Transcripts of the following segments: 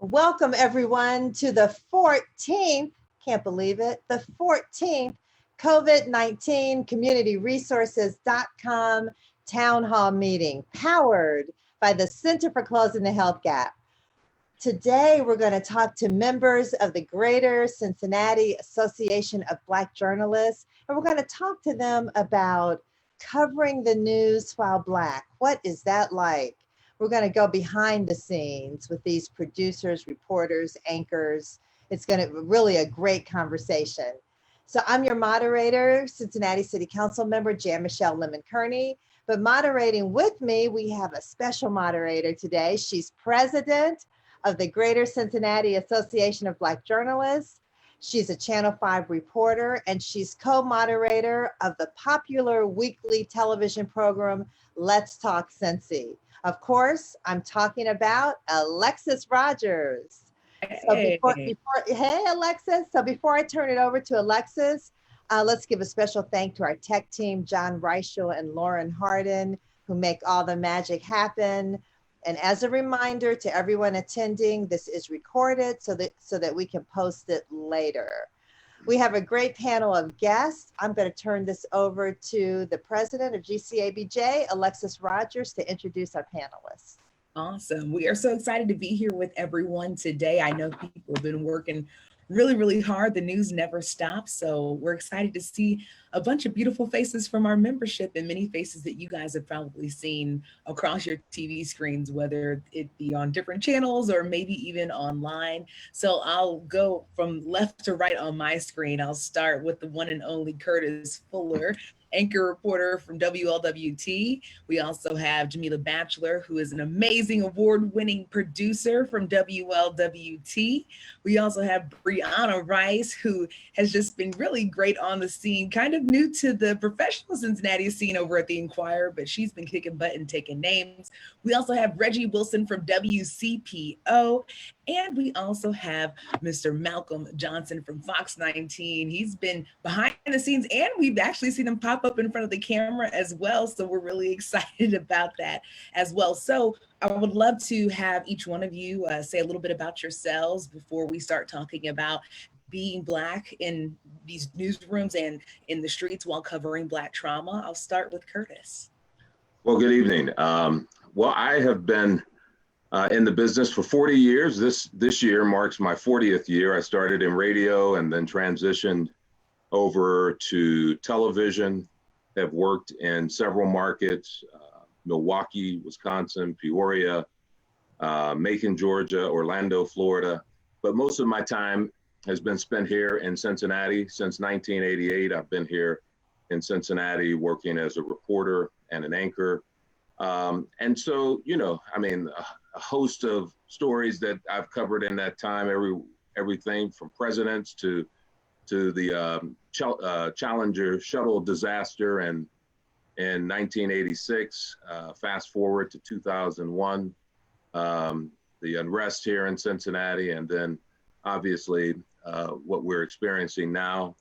Welcome everyone to the 14th, can't believe it, the 14th COVID-19 CommunityResources.com Town Hall meeting powered by the Center for Closing the Health Gap. Today, we're going to talk to members of the Greater Cincinnati Association of Black Journalists, and we're going to talk to them about covering the news while Black. What is that like? We're going to go behind the scenes with these producers, reporters, anchors. It's going to really a great conversation. So I'm your moderator, Cincinnati City Council member, Jameela Batchelor. But moderating with me, we have a special moderator today. She's president of the Greater Cincinnati Association of Black Journalists. She's a Channel 5 reporter, and she's co-moderator of the popular weekly television program, Let's Talk Cincy. Of course, I'm talking about Alexis Rogers. Hey. Hey, Alexis. So before I turn it over to Alexis, let's give a special thank to our tech team, John Reichel and Lauren Harden, who make all the magic happen. And as a reminder to everyone attending, this is recorded so that we can post it later. We have a great panel of guests. I'm going to turn this over to the president of GCABJ, Alexis Rogers, to introduce our panelists. Awesome. We are so excited to be here with everyone today. I know people have been working really, really hard. The news never stops. So we're excited to see a bunch of beautiful faces from our membership and many faces that you guys have probably seen across your TV screens, whether it be on different channels or maybe even online. So I'll go from left to right on my screen. I'll start with the one and only Curtis Fuller, anchor reporter from WLWT. We also have Jameela Batchelor, who is an amazing award-winning producer from WLWT. We also have Brianna Rice, who has just been really great on the scene, kind of new to the professional Cincinnati scene over at the Inquirer, but she's been kicking butt and taking names. We also have Reggie Wilson from WCPO. And we also have Mr. Malcolm Johnson from Fox 19. He's been behind the scenes and we've actually seen him pop up in front of the camera as well. So we're really excited about that as well. So I would love to have each one of you say a little bit about yourselves before we start talking about being Black in these newsrooms and in the streets while covering Black trauma. I'll start with Curtis. Well, good evening. Well, I have been in the business for 40 years. This year marks my 40th year. I started in radio and then transitioned over to television, have worked in several markets, Milwaukee, Wisconsin, Peoria, Macon, Georgia, Orlando, Florida. But most of my time has been spent here in Cincinnati. Since 1988, I've been here in Cincinnati working as a reporter and an anchor. And so, a host of stories that I've covered in that time, everything from presidents to the Challenger shuttle disaster in 1986, fast forward to 2001, the unrest here in Cincinnati, and then obviously what we're experiencing now.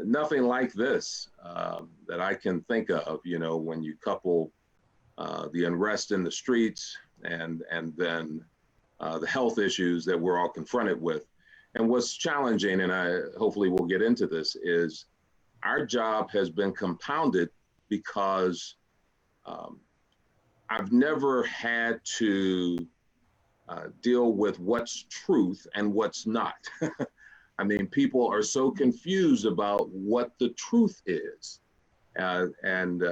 Nothing like this that I can think of, when you couple the unrest in the streets and then the health issues that we're all confronted with. And what's challenging, and I hopefully we'll get into this, is our job has been compounded because I've never had to deal with what's truth and what's not. I mean, people are so confused about what the truth is and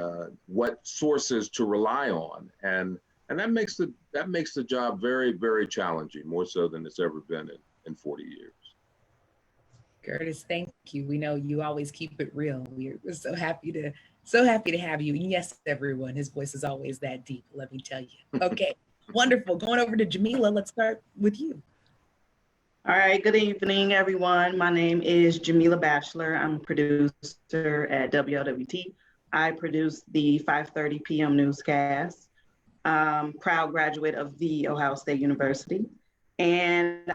what sources to rely on. And that makes the job very, very challenging, more so than it's ever been in 40 years. Curtis, thank you. We know you always keep it real. We're so happy to have you. And yes, everyone, his voice is always that deep, let me tell you. Okay, wonderful. Going over to Jameela, let's start with you. All right, good evening, everyone. My name is Jameela Batchelor. I'm a producer at WLWT. I produce the 5:30 p.m. newscast. Proud graduate of the Ohio State University. And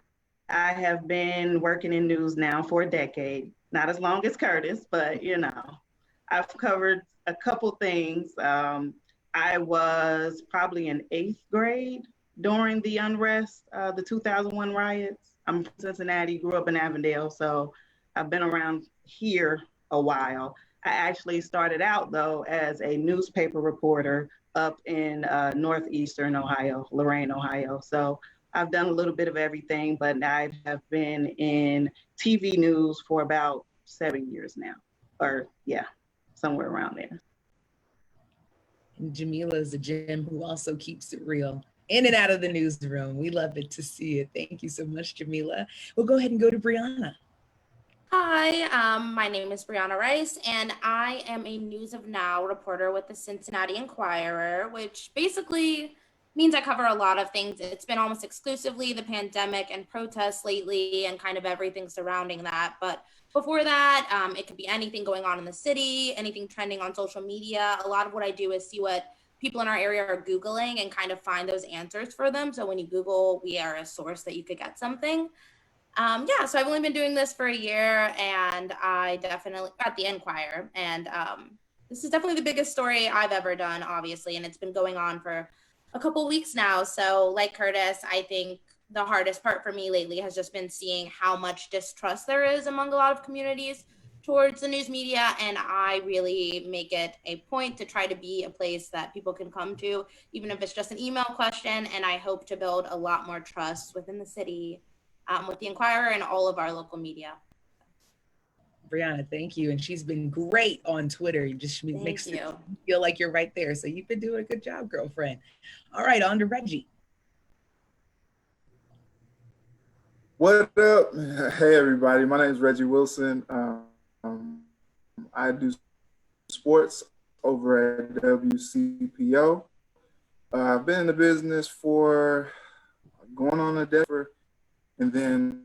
I have been working in news now for a decade. Not as long as Curtis, but I've covered a couple things. I was probably in 8th grade during the unrest, the 2001 riots. I'm from Cincinnati, grew up in Avondale, so I've been around here a while. I actually started out though as a newspaper reporter up in northeastern Ohio, Lorain, Ohio. So I've done a little bit of everything, but I have been in TV news for about 7 years now, or yeah, somewhere around there. And Jameela is a gem who also keeps it real in and out of the newsroom. We love it to see it. Thank you so much, Jameela. We'll go ahead and go to Brianna. Hi, my name is Brianna Rice, and I am a News of Now reporter with the Cincinnati Enquirer, which basically means I cover a lot of things. It's been almost exclusively the pandemic and protests lately and kind of everything surrounding that. But before that, it could be anything going on in the city, anything trending on social media. A lot of what I do is see what people in our area are Googling and kind of find those answers for them. So when you Google, we are a source that you could get something. Yeah, so I've only been doing this for a year, and I definitely got the Enquirer, and this is definitely the biggest story I've ever done, obviously, and it's been going on for a couple weeks now. So like Curtis, I think the hardest part for me lately has just been seeing how much distrust there is among a lot of communities towards the news media, and I really make it a point to try to be a place that people can come to, even if it's just an email question, and I hope to build a lot more trust within the city with the Enquirer and all of our local media. Brianna, thank you. And she's been great on Twitter. You just makes it feel like you're right there. So you've been doing a good job, girlfriend. All right, on to Reggie. What up? Hey, everybody. My name is Reggie Wilson. I do sports over at WCPO. I've been in the business for going on a decade, and then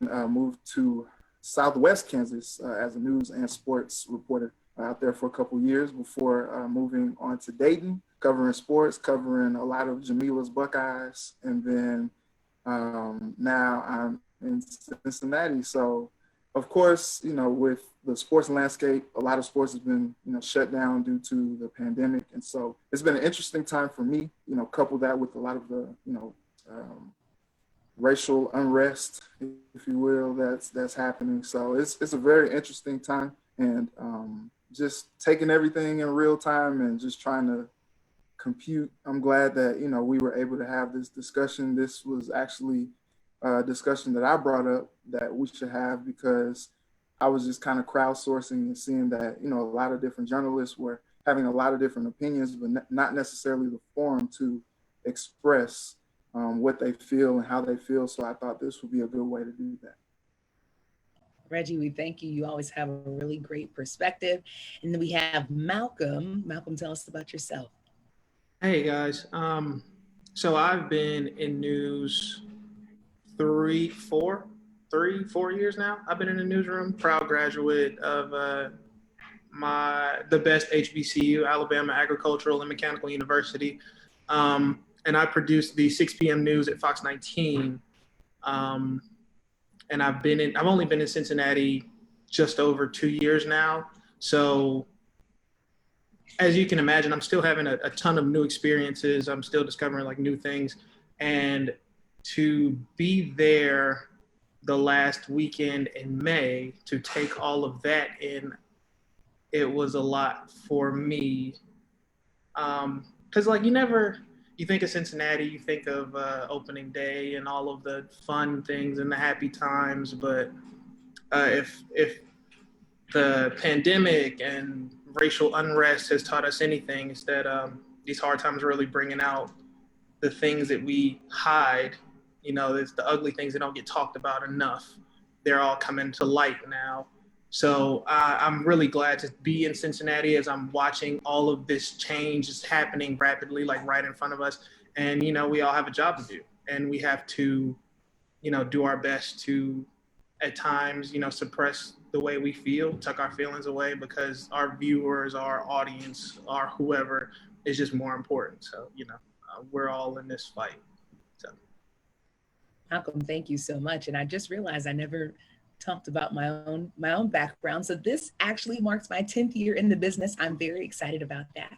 moved to Southwest Kansas as a news and sports reporter out there for a couple of years before moving on to Dayton, covering sports, covering a lot of Jameela's Buckeyes, and then now I'm in Cincinnati. So, of course, you know, with the sports landscape, a lot of sports has been, you know, shut down due to the pandemic. And so it's been an interesting time for me, you know, couple that with a lot of the, you know, racial unrest, if you will, that's happening. So it's a very interesting time, and just taking everything in real time and just trying to compute. I'm glad that, you know, we were able to have this discussion. This was actually a discussion that I brought up that we should have, because I was just kind of crowdsourcing and seeing that, you know, a lot of different journalists were having a lot of different opinions, but not necessarily the forum to express what they feel and how they feel. So I thought this would be a good way to do that. Reggie, we thank you. You always have a really great perspective. And then we have Malcolm. Malcolm, tell us about yourself. Hey guys. So I've been in news 4 years now. I've been in the newsroom, proud graduate of the best HBCU, Alabama Agricultural and Mechanical University. And I produced the 6 p.m. news at Fox 19. And I've only been in Cincinnati just over 2 years now. So as you can imagine, I'm still having a ton of new experiences. I'm still discovering like new things. And to be there the last weekend in May, to take all of that in, it was a lot for me. 'Cause like you think of Cincinnati, you think of opening day and all of the fun things and the happy times. But if the pandemic and racial unrest has taught us anything, it's that these hard times are really bringing out the things that we hide. You know, it's the ugly things that don't get talked about enough. They're all coming to light now. So I'm really glad to be in Cincinnati as I'm watching all of this change is happening rapidly, like right in front of us. And, you know, we all have a job to do, and we have to, you know, do our best to, at times, you know, suppress the way we feel, tuck our feelings away, because our viewers, our audience, our whoever is just more important. So, you know, we're all in this fight. So. Malcolm, thank you so much. And I just realized I never talked about my own background. So this actually marks my 10th year in the business. I'm very excited about that.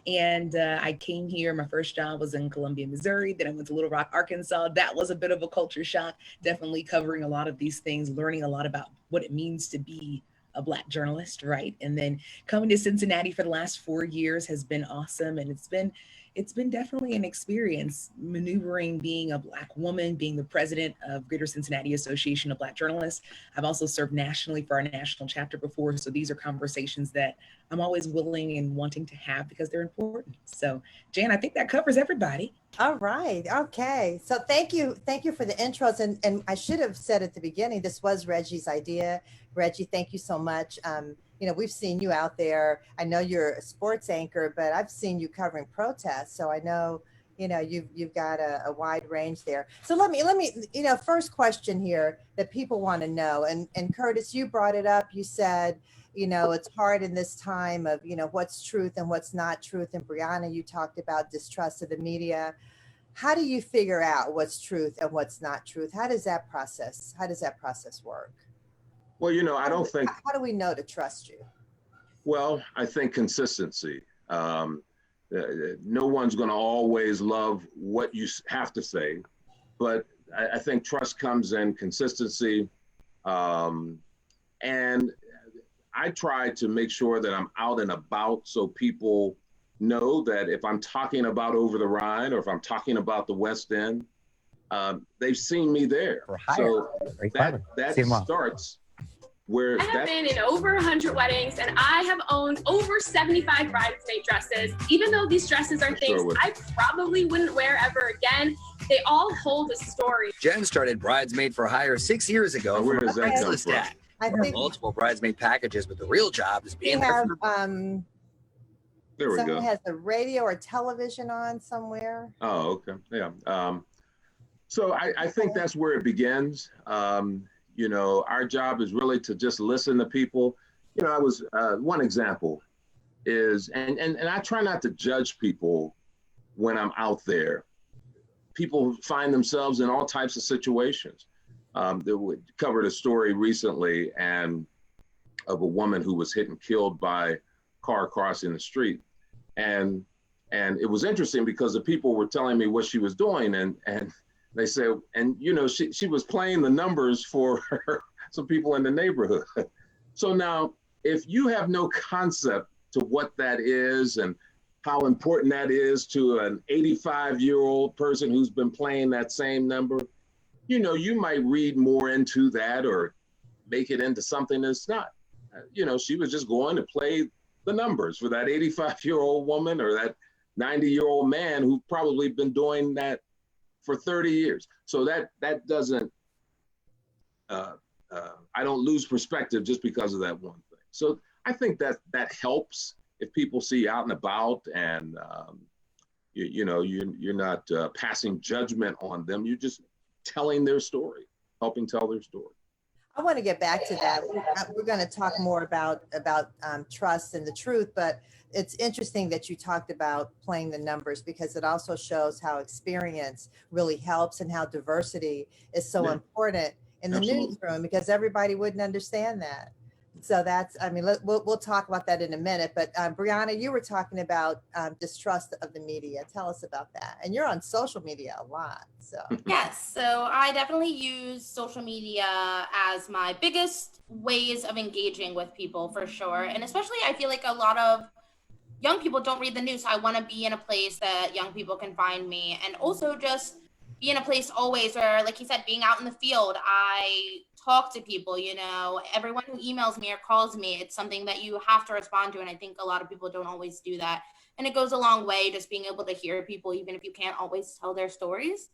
And I came here, my first job was in Columbia, Missouri. Then I went to Little Rock, Arkansas. That was a bit of a culture shock, definitely covering a lot of these things, learning a lot about what it means to be a Black journalist, right? And then coming to Cincinnati for the last 4 years has been awesome. And it's been definitely an experience maneuvering being a Black woman, being the president of Greater Cincinnati Association of Black Journalists. I've also served nationally for our national chapter before. So these are conversations that I'm always willing and wanting to have because they're important. So Jan, I think that covers everybody. All right. Okay. So thank you. Thank you for the intros. And I should have said at the beginning, this was Reggie's idea. Reggie, thank you so much. You know, we've seen you out there. I know you're a sports anchor, but I've seen you covering protests. So I know, you know, you've got a wide range there. So let me, you know, first question here that people want to know. And Curtis, you brought it up. You said, you know, it's hard in this time of, you know, what's truth and what's not truth. And Brianna, you talked about distrust of the media. How do you figure out what's truth and what's not truth? How does that process work? Well, you know, I don't think. How do we know to trust you? Well, I think consistency. No one's going to always love what you have to say, but I think trust comes in consistency. And I try to make sure that I'm out and about so people know that if I'm talking about Over the Rhine or if I'm talking about the West End, they've seen me there. So that starts where I have been in over 100 weddings and I have owned over 75 bridesmaid dresses. Even though these dresses are things I probably wouldn't wear ever again, they all hold a story. Jen started Bridesmaid for Hire 6 years ago. Where does that come from? I think multiple bridesmaid packages, but the real job is being there. There we go. Someone has the radio or television on somewhere. Oh, okay. Yeah. So I think that's where it begins. You know, our job is really to just listen to people. You know, I was one example is, and I try not to judge people when I'm out there. People find themselves in all types of situations. We covered a story recently and of a woman who was hit and killed by a car crossing the street. And it was interesting because the people were telling me what she was doing and they said, and you know, she was playing the numbers for some people in the neighborhood. So now, if you have no concept to what that is and how important that is to an 85-year-old person who's been playing that same number, you know, you might read more into that or make it into something that's not. You know, she was just going to play the numbers for that 85-year-old woman or that 90-year-old man who've probably been doing that for 30 years. So that doesn't, I don't lose perspective just because of that one thing. So I think that helps if people see you out and about and, you know, you're not passing judgment on them. You're just telling their story, helping tell their story. I want to get back to that. We're going to talk more about trust and the truth, but it's interesting that you talked about playing the numbers because it also shows how experience really helps and how diversity is so important in the newsroom because everybody wouldn't understand that. So that's, I mean, we'll talk about that in a minute, but Brianna, you were talking about distrust of the media. Tell us about that. And you're on social media a lot, so. Yes, so I definitely use social media as my biggest ways of engaging with people for sure. And especially I feel like a lot of young people don't read the news. So I want to be in a place that young people can find me and also just be in a place always where, like you said, being out in the field, I talk to people, you know, everyone who emails me or calls me, it's something that you have to respond to. And I think a lot of people don't always do that. And it goes a long way just being able to hear people, even if you can't always tell their stories.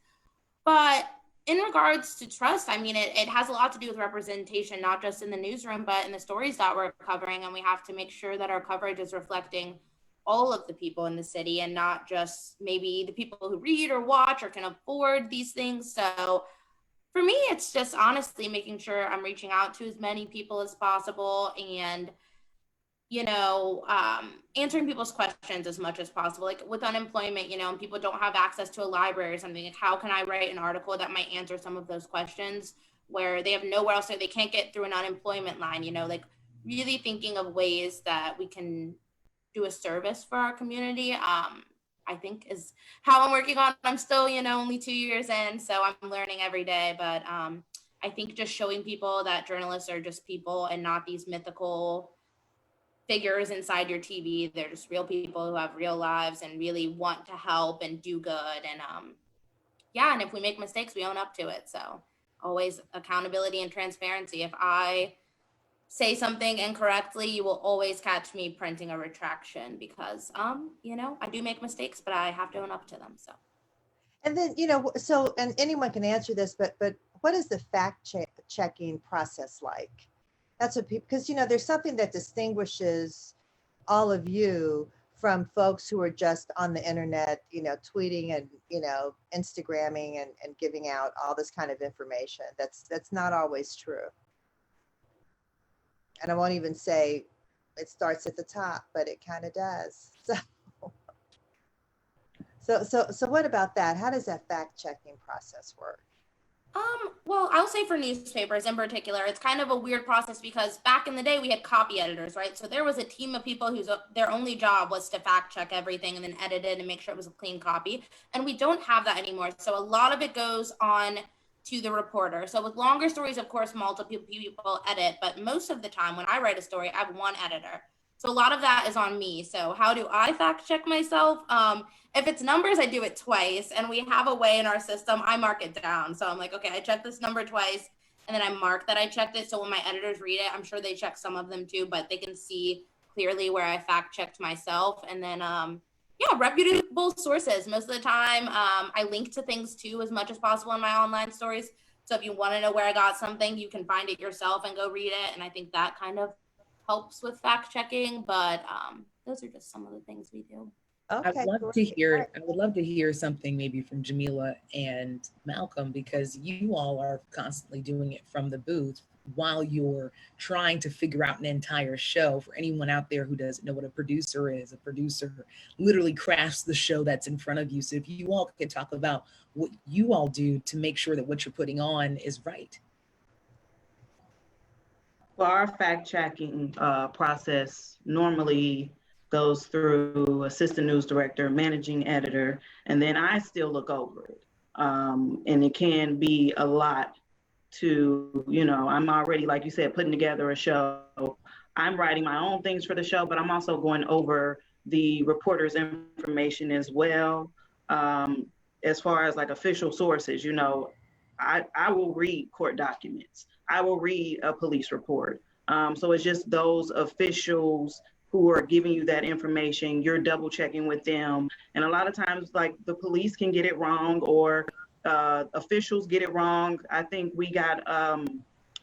But in regards to trust, I mean, it has a lot to do with representation, not just in the newsroom, but in the stories that we're covering. And we have to make sure that our coverage is reflecting all of the people in the city and not just maybe the people who read or watch or can afford these things. So for me, it's just honestly making sure I'm reaching out to as many people as possible and, you know, answering people's questions as much as possible. Like with unemployment, you know, and people don't have access to a library or something, like how can I write an article that might answer some of those questions where they have nowhere else, they can't get through an unemployment line, you know, like really thinking of ways that we can do a service for our community, I think is how I'm working on. I'm still, you know, only 2 years in, so I'm learning every day. But I think just showing people that journalists are just people and not these mythical figures inside your TV. They're just real people who have real lives and really want to help and do good. And yeah, and if we make mistakes, we own up to it. So always accountability and transparency. If I say something incorrectly, you will always catch me printing a retraction because, you know, I do make mistakes, but I have to own up to them. So. And then, you know, so, and anyone can answer this, but what is the checking process like? That's what people, because, you know, there's something that distinguishes all of you from folks who are just on the internet, you know, tweeting and, you know, Instagramming and giving out all this kind of information. That's not always true. And I won't even say it starts at the top, but it kind of does. So what about that? How does that fact-checking process work? Well, I'll say for newspapers in particular, it's kind of a weird process because back in the day we had copy editors, right? So there was a team of people whose their only job was to fact check everything and then edit it and make sure it was a clean copy. And we don't have that anymore. So a lot of it goes on to the reporter. So with longer stories, of course, multiple people edit, but most of the time when I write a story, I have one editor. So a lot of that is on me. So how do I fact check myself? If it's numbers, I do it twice, and we have a way in our system, I mark it down. So I'm like, okay, I checked this number twice, and then I mark that I checked it. So when my editors read it, I'm sure they check some of them too, but they can see clearly where I fact checked myself. And then, yeah, reputable sources. Most of the time, I link to things too as much as possible in my online stories. So if you want to know where I got something, you can find it yourself and go read it. And I think that kind of helps with fact checking, but those are just some of the things we do. Okay, I would love to hear something maybe from Jameela and Malcolm, because you all are constantly doing it from the booth while you're trying to figure out an entire show. For anyone out there who doesn't know what a producer is, a producer literally crafts the show that's in front of you. So if you all could talk about what you all do to make sure that what you're putting on is right. Well, our fact-checking process normally goes through assistant news director, managing editor, and then I still look over it. And it can be a lot to, you know, I'm already, like you said, putting together a show. I'm writing my own things for the show, but I'm also going over the reporter's information as well. As far as like official sources, you know, I will read court documents. I will read a police report. So it's just those officials who are giving you that information, you're double checking with them. And a lot of times, like, the police can get it wrong, or officials get it wrong. I think we got,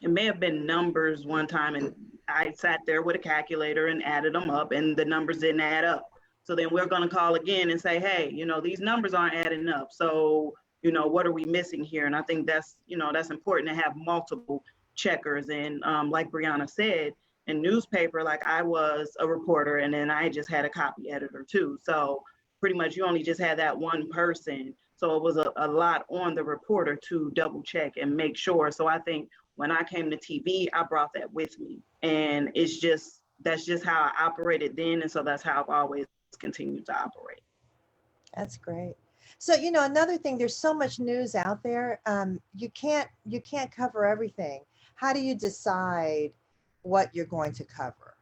it may have been numbers one time, and I sat there with a calculator and added them up, and the numbers didn't add up. So then we're gonna call again and say, hey, you know, these numbers aren't adding up. So, you know, what are we missing here? And I think that's, you know, that's important to have multiple checkers. And like Brianna said, in newspaper, like, I was a reporter, and then I just had a copy editor too. So pretty much you only just had that one person. So it was a lot on the reporter to double check and make sure. So I think when I came to TV, I brought that with me. And it's just, that's just how I operated then. And so that's how I've always continued to operate. That's great. So, you know, another thing, there's so much news out there. You can't cover everything. How do you decide what you're going to cover?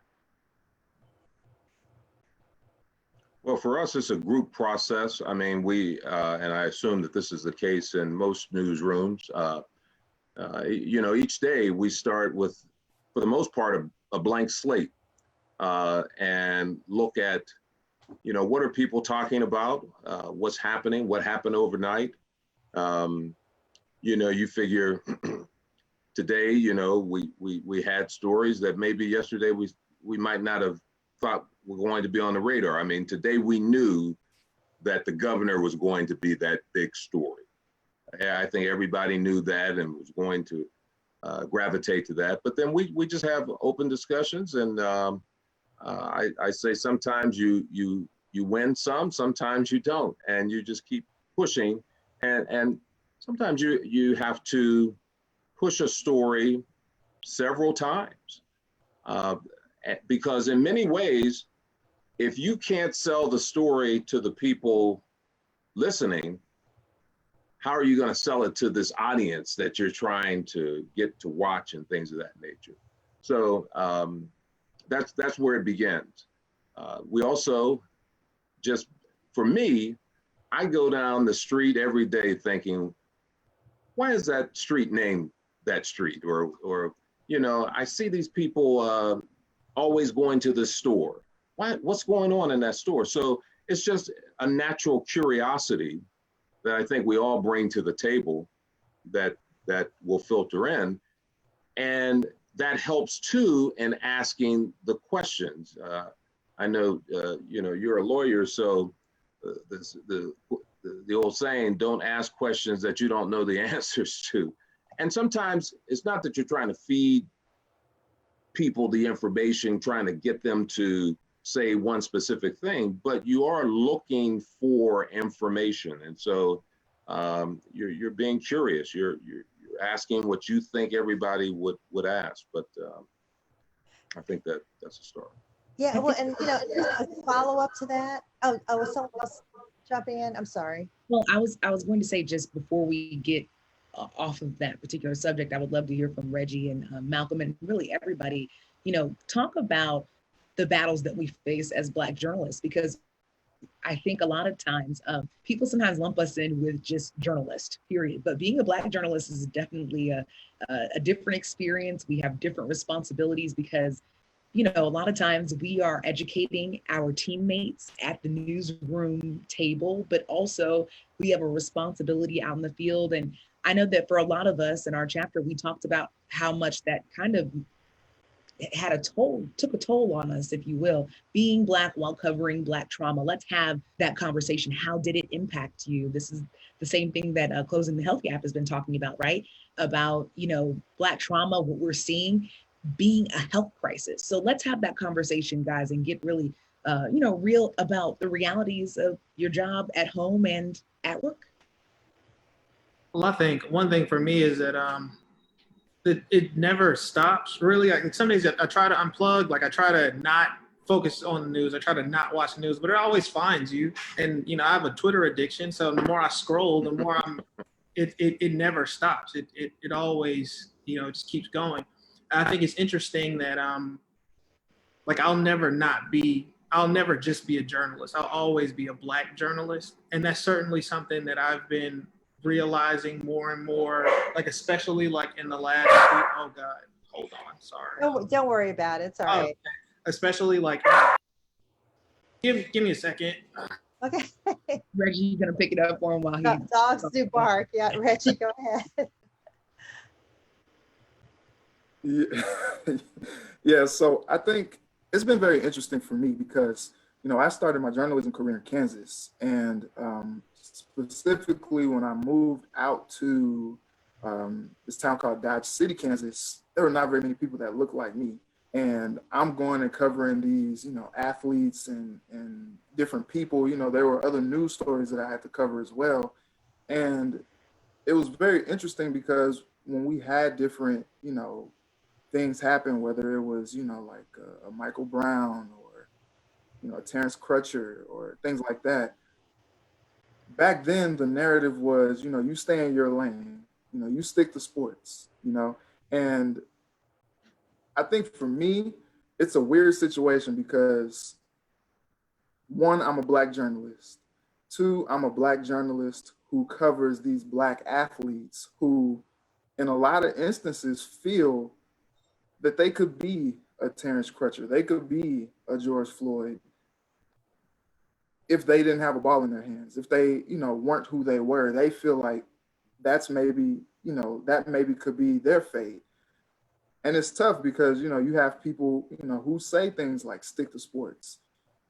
Well, for us, it's a group process. I mean, we, and I assume that this is the case in most newsrooms, you know, each day we start with, for the most part, a blank slate, and look at, you know, what are people talking about? What's happening? What happened overnight? You know, you figure today, you know, we had stories that maybe yesterday we might not have thought were going to be on the radar. I mean, today we knew that the governor was going to be that big story. I think everybody knew that and was going to gravitate to that. But then we just have open discussions, and I say sometimes you win some, sometimes you don't, and you just keep pushing, and sometimes you have to push a story several times. Because in many ways, if you can't sell the story to the people listening, how are you going to sell it to this audience that you're trying to get to watch and things of that nature? So that's where it begins. We also just, for me, I go down the street every day thinking, why is that street named that street? Or you know, I see these people always going to this store. What's going on in that store? So it's just a natural curiosity that I think we all bring to the table that will filter in. And that helps too in asking the questions. I know, you know, you're a lawyer, so the old saying, don't ask questions that you don't know the answers to. And sometimes it's not that you're trying to feed people the information, trying to get them to say one specific thing, but you are looking for information. And so you're being curious. You're asking what you think everybody would ask. But I think that's a start. Yeah, well, and you know, a follow up to that. Oh, was someone else jumping in? I'm sorry. Well, I was going to say, just before we get off of that particular subject, I would love to hear from Reggie and Malcolm and really everybody, you know, talk about the battles that we face as Black journalists, because I think a lot of times people sometimes lump us in with just journalist, period. But being a Black journalist is definitely a different experience. We have different responsibilities because, you know, a lot of times we are educating our teammates at the newsroom table, but also we have a responsibility out in the field. And I know that for a lot of us in our chapter, we talked about how much that kind of took a toll on us, if you will, being Black while covering Black trauma. Let's have that conversation. How did it impact you? This is the same thing that Closing the Health Gap has been talking about, right? About, you know, Black trauma, what we're seeing being a health crisis. So let's have that conversation, guys, and get really, you know, real about the realities of your job at home and at work. Well, I think one thing for me is that it never stops, really. Like, some days I try to unplug, like I try to not focus on the news. I try to not watch the news, but it always finds you. And, you know, I have a Twitter addiction. So the more I scroll, the more it never stops. It always, you know, just keeps going. I think it's interesting that, like, I'll never just be a journalist. I'll always be a Black journalist. And that's certainly something that I've been realizing more and more, like, especially like in the last week. Oh God, hold on, sorry. Don't worry about it. It's all right. Especially like, give me a second. Okay. Reggie's gonna pick it up for him while he. Dogs do bark. Yeah, Reggie, go ahead. Yeah, so I think it's been very interesting for me because, you know, I started my journalism career in Kansas, and specifically when I moved out to this town called Dodge City, Kansas, there were not very many people that looked like me. And I'm going and covering these, you know, athletes and different people. You know, there were other news stories that I had to cover as well. And it was very interesting because when we had different, you know, things happen, whether it was, you know, like a Michael Brown or, you know, Terrence Crutcher or things like that. Back then, the narrative was, you know, you stay in your lane, you know, you stick to sports, you know. And I think for me, it's a weird situation because, one, I'm a Black journalist. Two, I'm a Black journalist who covers these Black athletes who, in a lot of instances, feel that they could be a Terrence Crutcher, they could be a George Floyd if they didn't have a ball in their hands, if they, you know, weren't who they were. They feel like that's maybe, you know, that maybe could be their fate. And it's tough because, you know, you have people, you know, who say things like stick to sports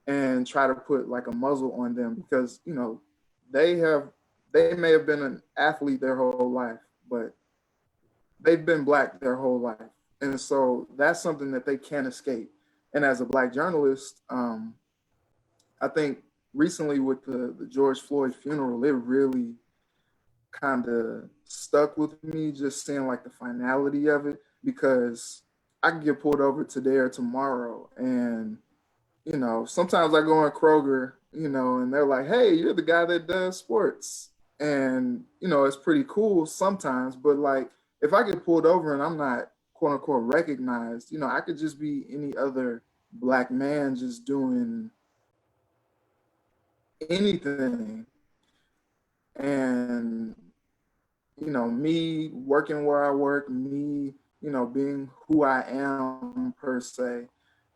and try to put like a muzzle on them because, you know, they may have been an athlete their whole life, but they've been Black their whole life. And so that's something that they can't escape. And as a Black journalist, I think recently with the George Floyd funeral, it really kind of stuck with me, just seeing like the finality of it, because I can get pulled over today or tomorrow. And, you know, sometimes I go in Kroger, you know, and they're like, hey, you're the guy that does sports. And, you know, it's pretty cool sometimes, but like if I get pulled over and I'm not quote unquote recognized, you know, I could just be any other Black man just doing anything. And, you know, me working where I work, me, you know, being who I am per se,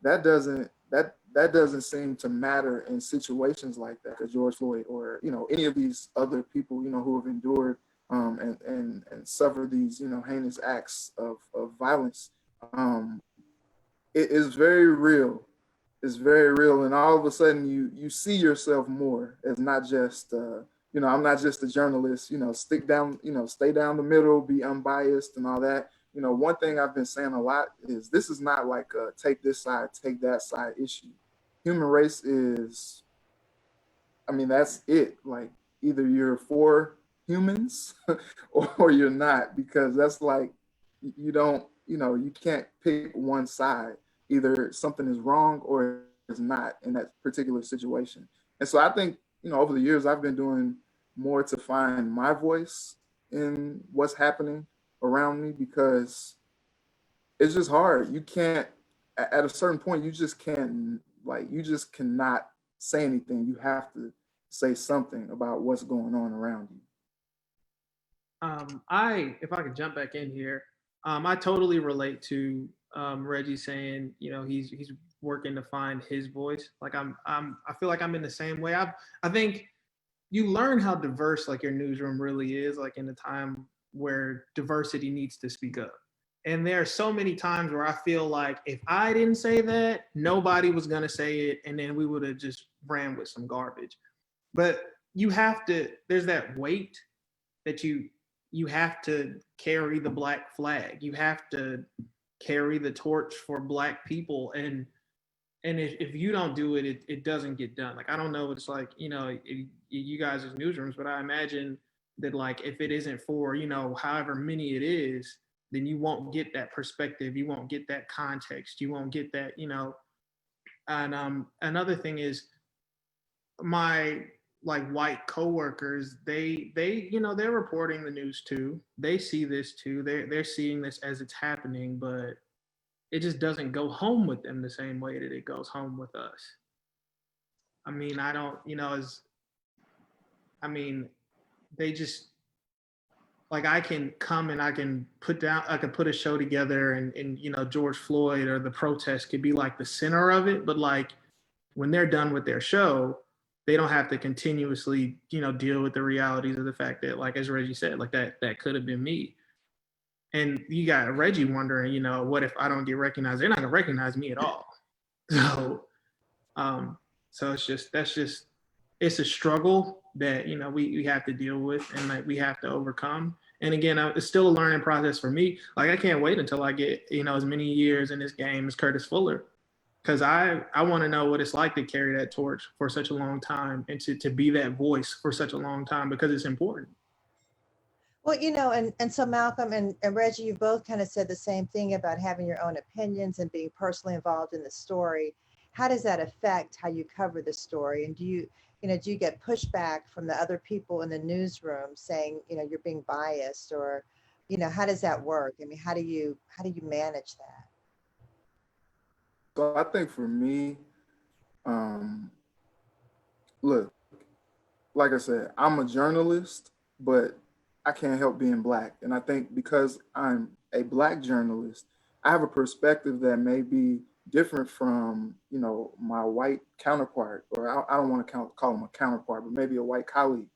that doesn't seem to matter in situations like that, as George Floyd or, you know, any of these other people, you know, who have endured and suffered these, you know, heinous acts of violence. It is very real. It's very real, and all of a sudden you see yourself more as not just you know, I'm not just a journalist, you know, stick down, you know, stay down the middle, be unbiased and all that. You know, one thing I've been saying a lot is this is not like a take this side, take that side issue. Human race is, I mean, that's it. Like either you're for humans or you're not, because that's like, you don't, you know, you can't pick one side. Either something is wrong or it's not in that particular situation. And so I think, you know, over the years, I've been doing more to find my voice in what's happening around me, because it's just hard. You can't, at a certain point, you just can't, like, you just cannot say anything. You have to say something about what's going on around you. If I could jump back in here, I totally relate to Reggie saying, you know, he's working to find his voice. Like I feel like I'm in the same way. I think you learn how diverse like your newsroom really is, like in a time where diversity needs to speak up. And there are so many times where I feel like if I didn't say that, nobody was gonna say it, and then we would have just ran with some garbage. But you have to, there's that weight that you have to carry the Black flag. You have to carry the torch for Black people. And if you don't do it, it doesn't get done. Like, I don't know what it's like, you know, you guys as newsrooms, but I imagine that like, if it isn't for, you know, however many it is, then you won't get that perspective. You won't get that context. You won't get that, you know. And another thing is my like white coworkers, they you know, they're reporting the news too. They see this too. They're seeing this as it's happening, but it just doesn't go home with them the same way that it goes home with us. I mean, I don't, you know, they just, like, I can come and I can put a show together and you know, George Floyd or the protest could be like the center of it, but like when they're done with their show, they don't have to continuously, you know, deal with the realities of the fact that, like, as Reggie said, like that could have been me. And you got Reggie wondering, you know, what if I don't get recognized? They're not gonna recognize me at all. So, so it's a struggle that, you know, we have to deal with and like we have to overcome. And again, it's still a learning process for me. Like, I can't wait until I get, you know, as many years in this game as Curtis Fuller, because I want to know what it's like to carry that torch for such a long time and to be that voice for such a long time, because it's important. Well, you know, and so Malcolm and Reggie, you both kind of said the same thing about having your own opinions and being personally involved in the story. How does that affect how you cover the story? And do you get pushback from the other people in the newsroom saying, you know, you're being biased, or, you know, how does that work? I mean, how do you manage that? So I think for me, look, like I said, I'm a journalist, but I can't help being Black. And I think because I'm a Black journalist, I have a perspective that may be different from, you know, my white counterpart, or I don't want to call him a counterpart, but maybe a white colleague.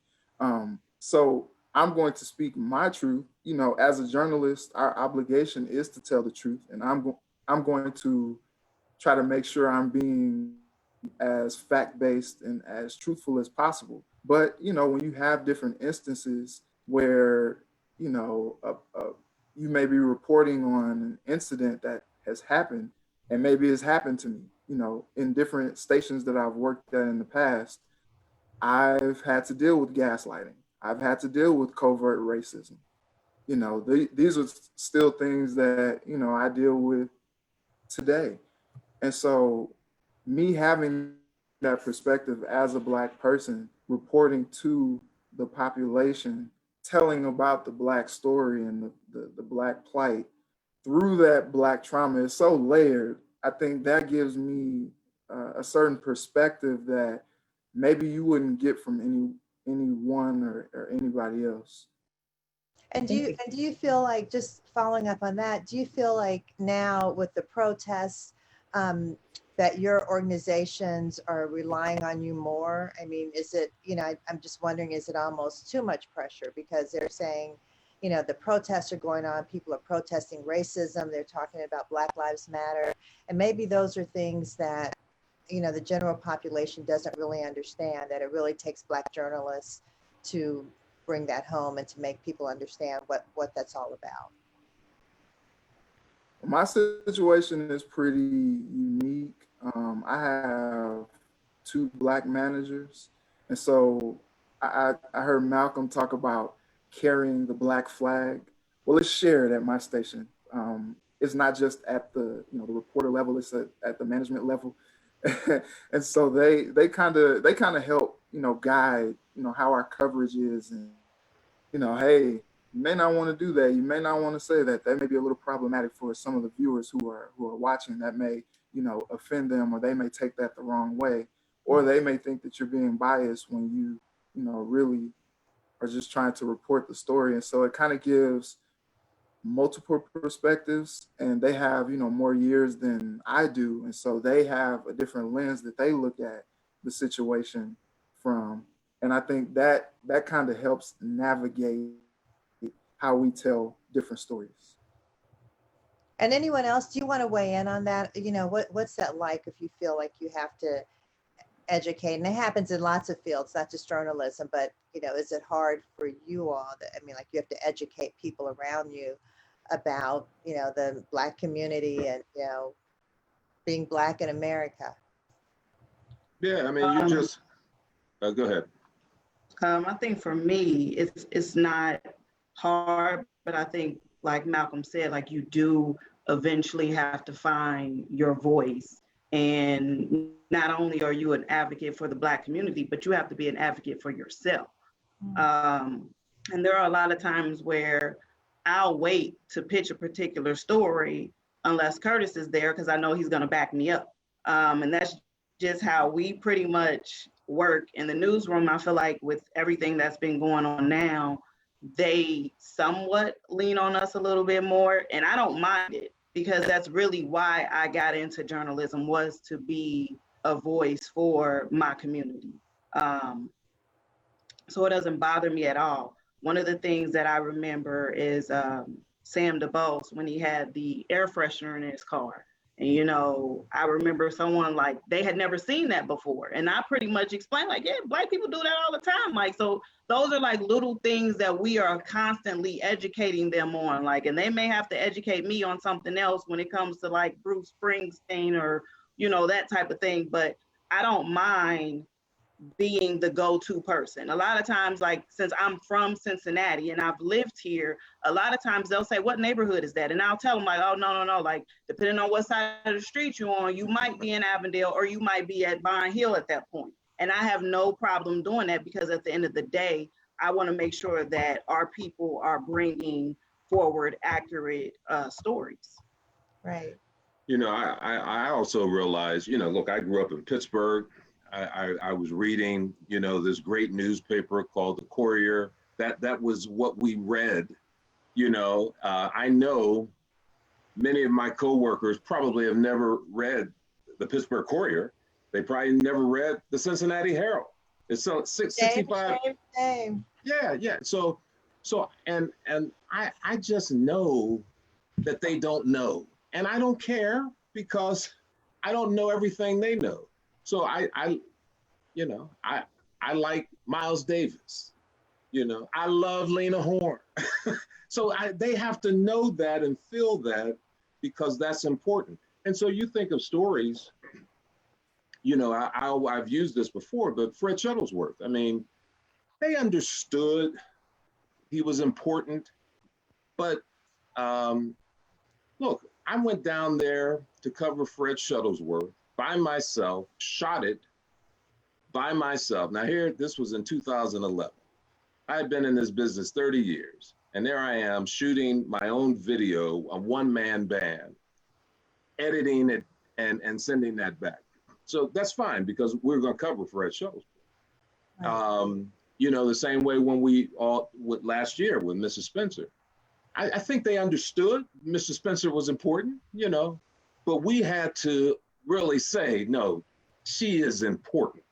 So I'm going to speak my truth. You know, as a journalist, our obligation is to tell the truth, and I'm going to try to make sure I'm being as fact-based and as truthful as possible. But, you know, when you have different instances where, you know, you may be reporting on an incident that has happened, and maybe it's happened to me, you know, in different stations that I've worked at in the past, I've had to deal with gaslighting. I've had to deal with covert racism. You know, these are still things that, you know, I deal with today. And so me having that perspective as a Black person, reporting to the population, telling about the Black story and the Black plight through that Black trauma is so layered. I think that gives me a certain perspective that maybe you wouldn't get from anyone or anybody else. And do you feel like, just following up on that, do you feel like now with the protests that your organizations are relying on you more? I mean, is it, you know, I'm just wondering, is it almost too much pressure because they're saying, you know, the protests are going on, people are protesting racism, they're talking about Black Lives Matter, and maybe those are things that, you know, the general population doesn't really understand, that it really takes Black journalists to bring that home and to make people understand what that's all about? My situation is pretty unique. I have 2 Black managers. And so I heard Malcolm talk about carrying the Black flag. Well, it's shared at my station. It's not just at the, you know, the reporter level, it's at the management level. And so they kind of help, you know, guide, you know, how our coverage is. And, you know, hey, you may not want to do that. You may not want to say that. That may be a little problematic for some of the viewers who are watching. That may, you know, offend them, or they may take that the wrong way, or they may think that you're being biased when you know, really are just trying to report the story. And so it kind of gives multiple perspectives, and they have, you know, more years than I do. And so they have a different lens that they look at the situation from. And I think that kind of helps navigate how we tell different stories. And anyone else, do you want to weigh in on that? You know, what's that like if you feel like you have to educate? And it happens in lots of fields, not just journalism, but, you know, is it hard for you all? I mean, like, you have to educate people around you about, you know, the Black community and, you know, being Black in America. Yeah, I mean, you just go ahead. I think for me, it's not hard, but I think, like Malcolm said, like, you do eventually have to find your voice. And not only are you an advocate for the Black community, but you have to be an advocate for yourself. And there are a lot of times where I'll wait to pitch a particular story unless Curtis is there, because I know he's going to back me up. And that's just how we pretty much work in the newsroom. I feel like with everything that's been going on now, they somewhat lean on us a little bit more, and I don't mind it, because that's really why I got into journalism, was to be a voice for my community. So it doesn't bother me at all. One of the things that I remember is Sam DeBose, when he had the air freshener in his car. And, you know, I remember someone, like, they had never seen that before. And I pretty much explained, like, yeah, Black people do that all the time. Like, so those are like little things that we are constantly educating them on. Like, and they may have to educate me on something else when it comes to, like, Bruce Springsteen or, you know, that type of thing. But I don't mind being the go-to person. A lot of times, like, since I'm from Cincinnati and I've lived here, a lot of times they'll say, what neighborhood is that? And I'll tell them, like, oh, no, like, depending on what side of the street you're on, you might be in Avondale or you might be at Barn Hill at that point. And I have no problem doing that, because at the end of the day, I want to make sure that our people are bringing forward accurate stories. Right. You know, I also realized, you know, look, I grew up in Pittsburgh. I was reading, you know, this great newspaper called the Courier. That was what we read. You know, I know many of my coworkers probably have never read the Pittsburgh Courier. They probably never read the Cincinnati Herald. It's 65. Same. Yeah. So, and I just know that they don't know, and I don't care, because I don't know everything they know. So I like Miles Davis. You know, I love Lena Horne. So they have to know that and feel that, because that's important. And so you think of stories, you know, I've used this before, but Fred Shuttlesworth. I mean, they understood he was important. But look, I went down there to cover Fred Shuttlesworth by myself, shot it by myself. Now this was in 2011. I had been in this business 30 years, and there I am shooting my own video, a one-man band, editing it and sending that back. So that's fine because we're going to cover Fred Shuttlesworth. Right. The same way when we all last year with Mrs. Spencer. I think they understood Mr. Spencer was important, but we had to really say, no, she is important.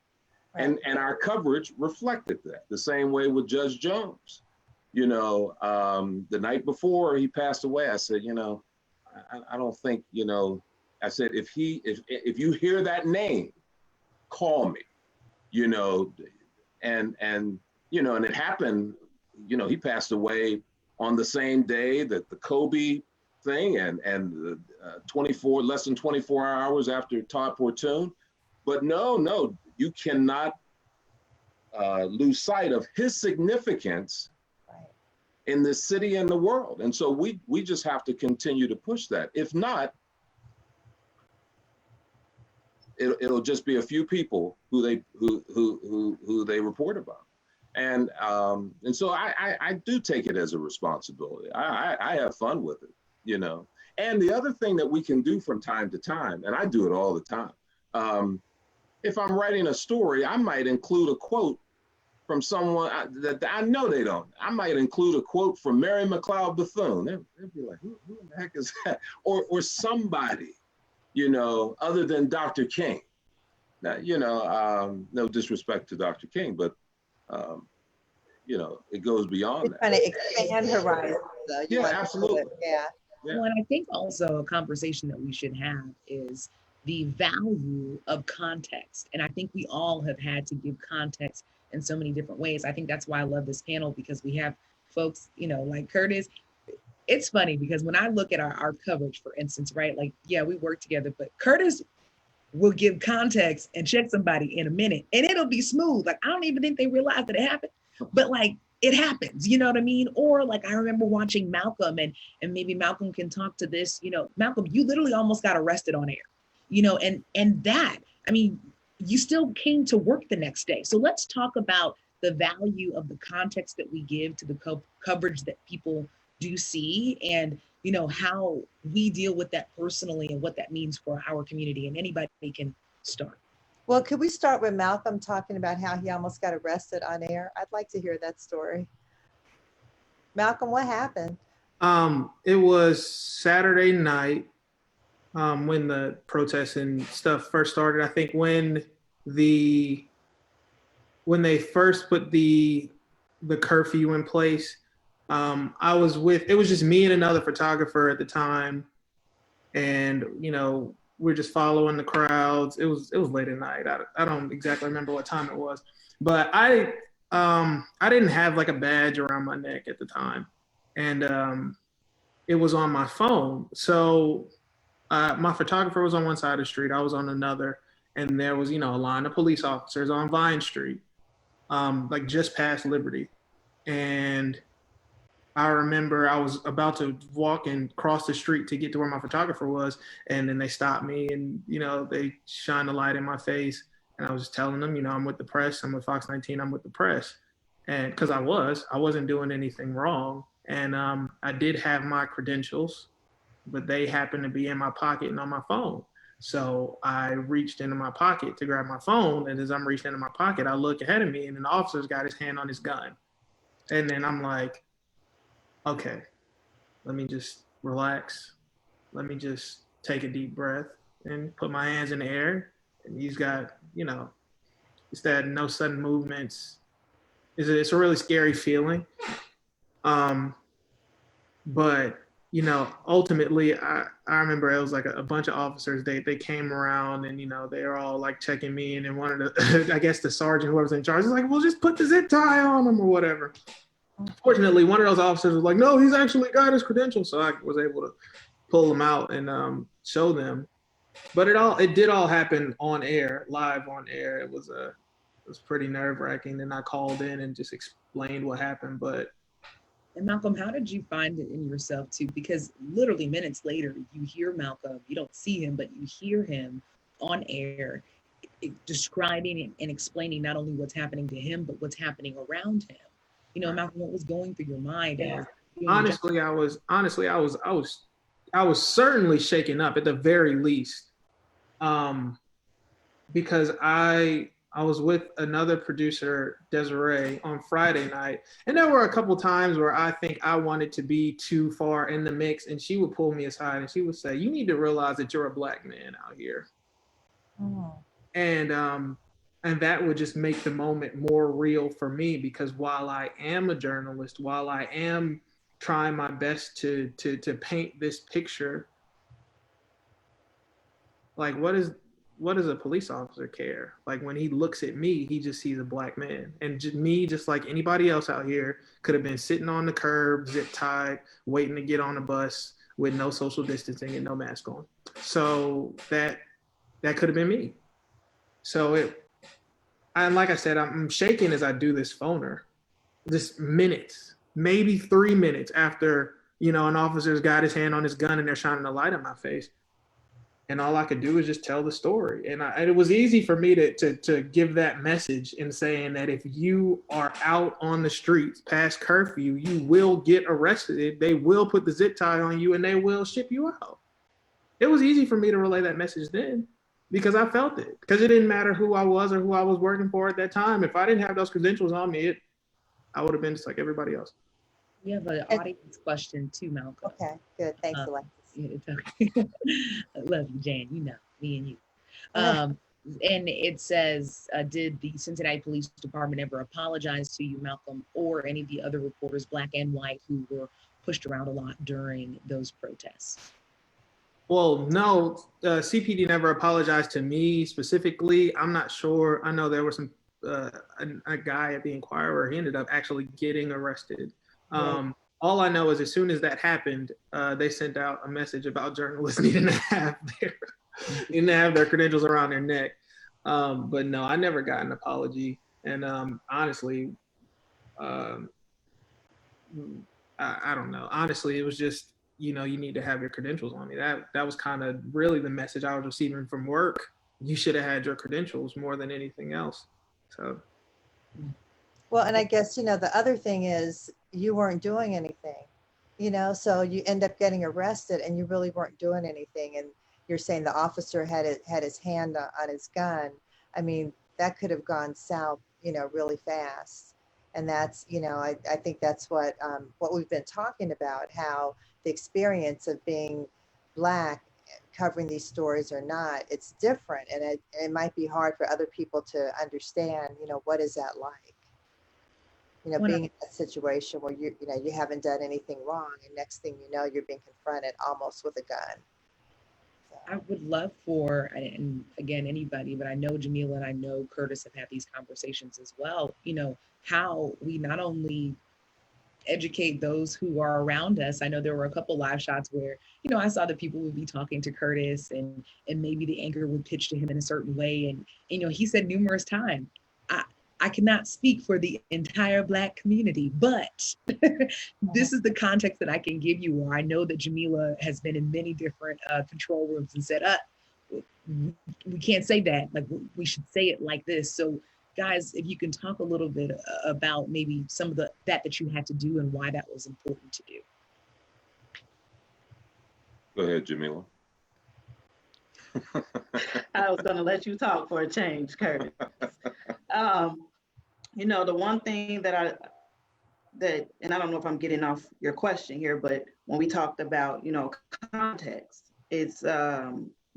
Right. And our coverage reflected that. The same way with Judge Jones. The night before he passed away, I said, I don't think, I said, if you hear that name, call me, and it happened, he passed away on the same day that the Kobe thing and less than 24 hours after Todd Portune. But no, you cannot lose sight of his significance in this city and the world. And so we just have to continue to push that. If not, it'll just be a few people who they report about. And so I do take it as a responsibility. I have fun with it, And the other thing that we can do from time to time, and I do it all the time, if I'm writing a story, I might include a quote from someone that I know they don't. I might include a quote from Mary McLeod Bethune. They'll be like, who the heck is that? Or somebody, other than Dr. King. Now, no disrespect to Dr. King, but it goes beyond that. Trying to expand horizons. Yeah, absolutely. Yeah. Well, and I think also a conversation that we should have is the value of context. And I think we all have had to give context in so many different ways. I think that's why I love this panel, because we have folks, like Curtis. It's funny because when I look at our coverage, for instance, right? Like, yeah, we work together, but Curtis will give context and check somebody in a minute and it'll be smooth. Like, I don't even think they realize that it happened, but like it happens, you know what I mean? Or like, I remember watching Malcolm and maybe Malcolm can talk to this, Malcolm, you literally almost got arrested on air, and that, I mean, you still came to work the next day. So let's talk about the value of the context that we give to the coverage that people do see, and how we deal with that personally and what that means for our community. And anybody can start. Well, could we start with Malcolm talking about how he almost got arrested on air? I'd like to hear that story. Malcolm, what happened? It was Saturday night when the protests and stuff first started. I think when they first put the curfew in place, it was just me and another photographer at the time. And, we're just following the crowds. It was late at night. I don't exactly remember what time it was, but I didn't have like a badge around my neck at the time. And it was on my phone. So my photographer was on one side of the street. I was on another. And there was, a line of police officers on Vine Street, like just past Liberty. And I remember I was about to walk and cross the street to get to where my photographer was. And then they stopped me and, they shined a light in my face. And I was just telling them, I'm with the press. I'm with Fox 19. I'm with the press. And because I wasn't doing anything wrong. And I did have my credentials, but they happened to be in my pocket and on my phone. So I reached into my pocket to grab my phone. And as I'm reaching into my pocket, I look ahead of me and an officer's got his hand on his gun. And then I'm like, okay, let me just relax. Let me just take a deep breath and put my hands in the air. And he's got, it's that no sudden movements. It's a really scary feeling. But, ultimately, I remember it was like a bunch of officers, they came around and, they were all like checking me. And then one of the, I guess the sergeant, whoever's in charge, is like, well, just put the zip tie on him or whatever. Fortunately, one of those officers was like, no, he's actually got his credentials. So I was able to pull them out and show them. But it did all happen on air, live on air. It was was pretty nerve-wracking. And I called in and just explained what happened. But and Malcolm, how did you find it in yourself too? Because literally minutes later, you hear Malcolm, you don't see him, but you hear him on air describing and explaining not only what's happening to him, but what's happening around him. You know, Malcolm, what was going through your mind? Yeah. Honestly, I was certainly shaken up at the very least. Because I was with another producer, Desiree, on Friday night. And there were a couple times where I think I wanted to be too far in the mix. And she would pull me aside and she would say, you need to realize that you're a Black man out here. Oh. And that would just make the moment more real for me, because while I am a journalist, while I am trying my best to paint this picture, like what does a police officer care? Like when he looks at me, he just sees a Black man. And me, just like anybody else out here, could have been sitting on the curb, zip tied, waiting to get on a bus with no social distancing and no mask on. So that could have been me. So and like I said, I'm shaking as I do this phoner. Just minutes, maybe 3 minutes after, an officer's got his hand on his gun and they're shining a light in my face. And all I could do is just tell the story. And it was easy for me to give that message in saying that if you are out on the streets past curfew, you will get arrested. They will put the zip tie on you and they will ship you out. It was easy for me to relay that message then because I felt it. Because it didn't matter who I was or who I was working for at that time. If I didn't have those credentials on me, I would have been just like everybody else. We have an audience question too, Malcolm. Okay, good. Thanks, Alexis. It's okay. I love you, Jan. You know, me and you. And it says, did the Cincinnati Police Department ever apologize to you, Malcolm, or any of the other reporters, Black and white, who were pushed around a lot during those protests? Well, no, CPD never apologized to me specifically. I'm not sure. I know there was some a guy at the Inquirer. He ended up actually getting arrested. Right. All I know is as soon as that happened, they sent out a message about journalists needing to have their credentials around their neck. But no, I never got an apology. And honestly, I don't know. Honestly, it was just, you need to have your credentials on me. That was kind of really the message I was receiving from work. You should have had your credentials more than anything else. So. Well, and I guess, the other thing is you weren't doing anything, so you end up getting arrested and you really weren't doing anything. And you're saying the officer had his hand on his gun. I mean, that could have gone south, really fast. And that's, I think that's what we've been talking about, how the experience of being Black covering these stories or not, it's different. And it might be hard for other people to understand, what is that like? Being in that situation where you haven't done anything wrong, and next thing you know, you're being confronted almost with a gun. So. I would love for, and again, anybody, but I know Jameela and I know Curtis have had these conversations as well, how we not only educate those who are around us. I know there were a couple live shots where, I saw that people would be talking to Curtis and maybe the anchor would pitch to him in a certain way. And, he said numerous times, I cannot speak for the entire Black community, but this is the context that I can give you, or I know that Jameela has been in many different control rooms and said, we can't say that, like we should say it like this. So guys, if you can talk a little bit about maybe some of that you had to do and why that was important to do. Go ahead, Jameela. I was going to let you talk for a change, Curtis. The one thing and I don't know if I'm getting off your question here, but when we talked about, context, it's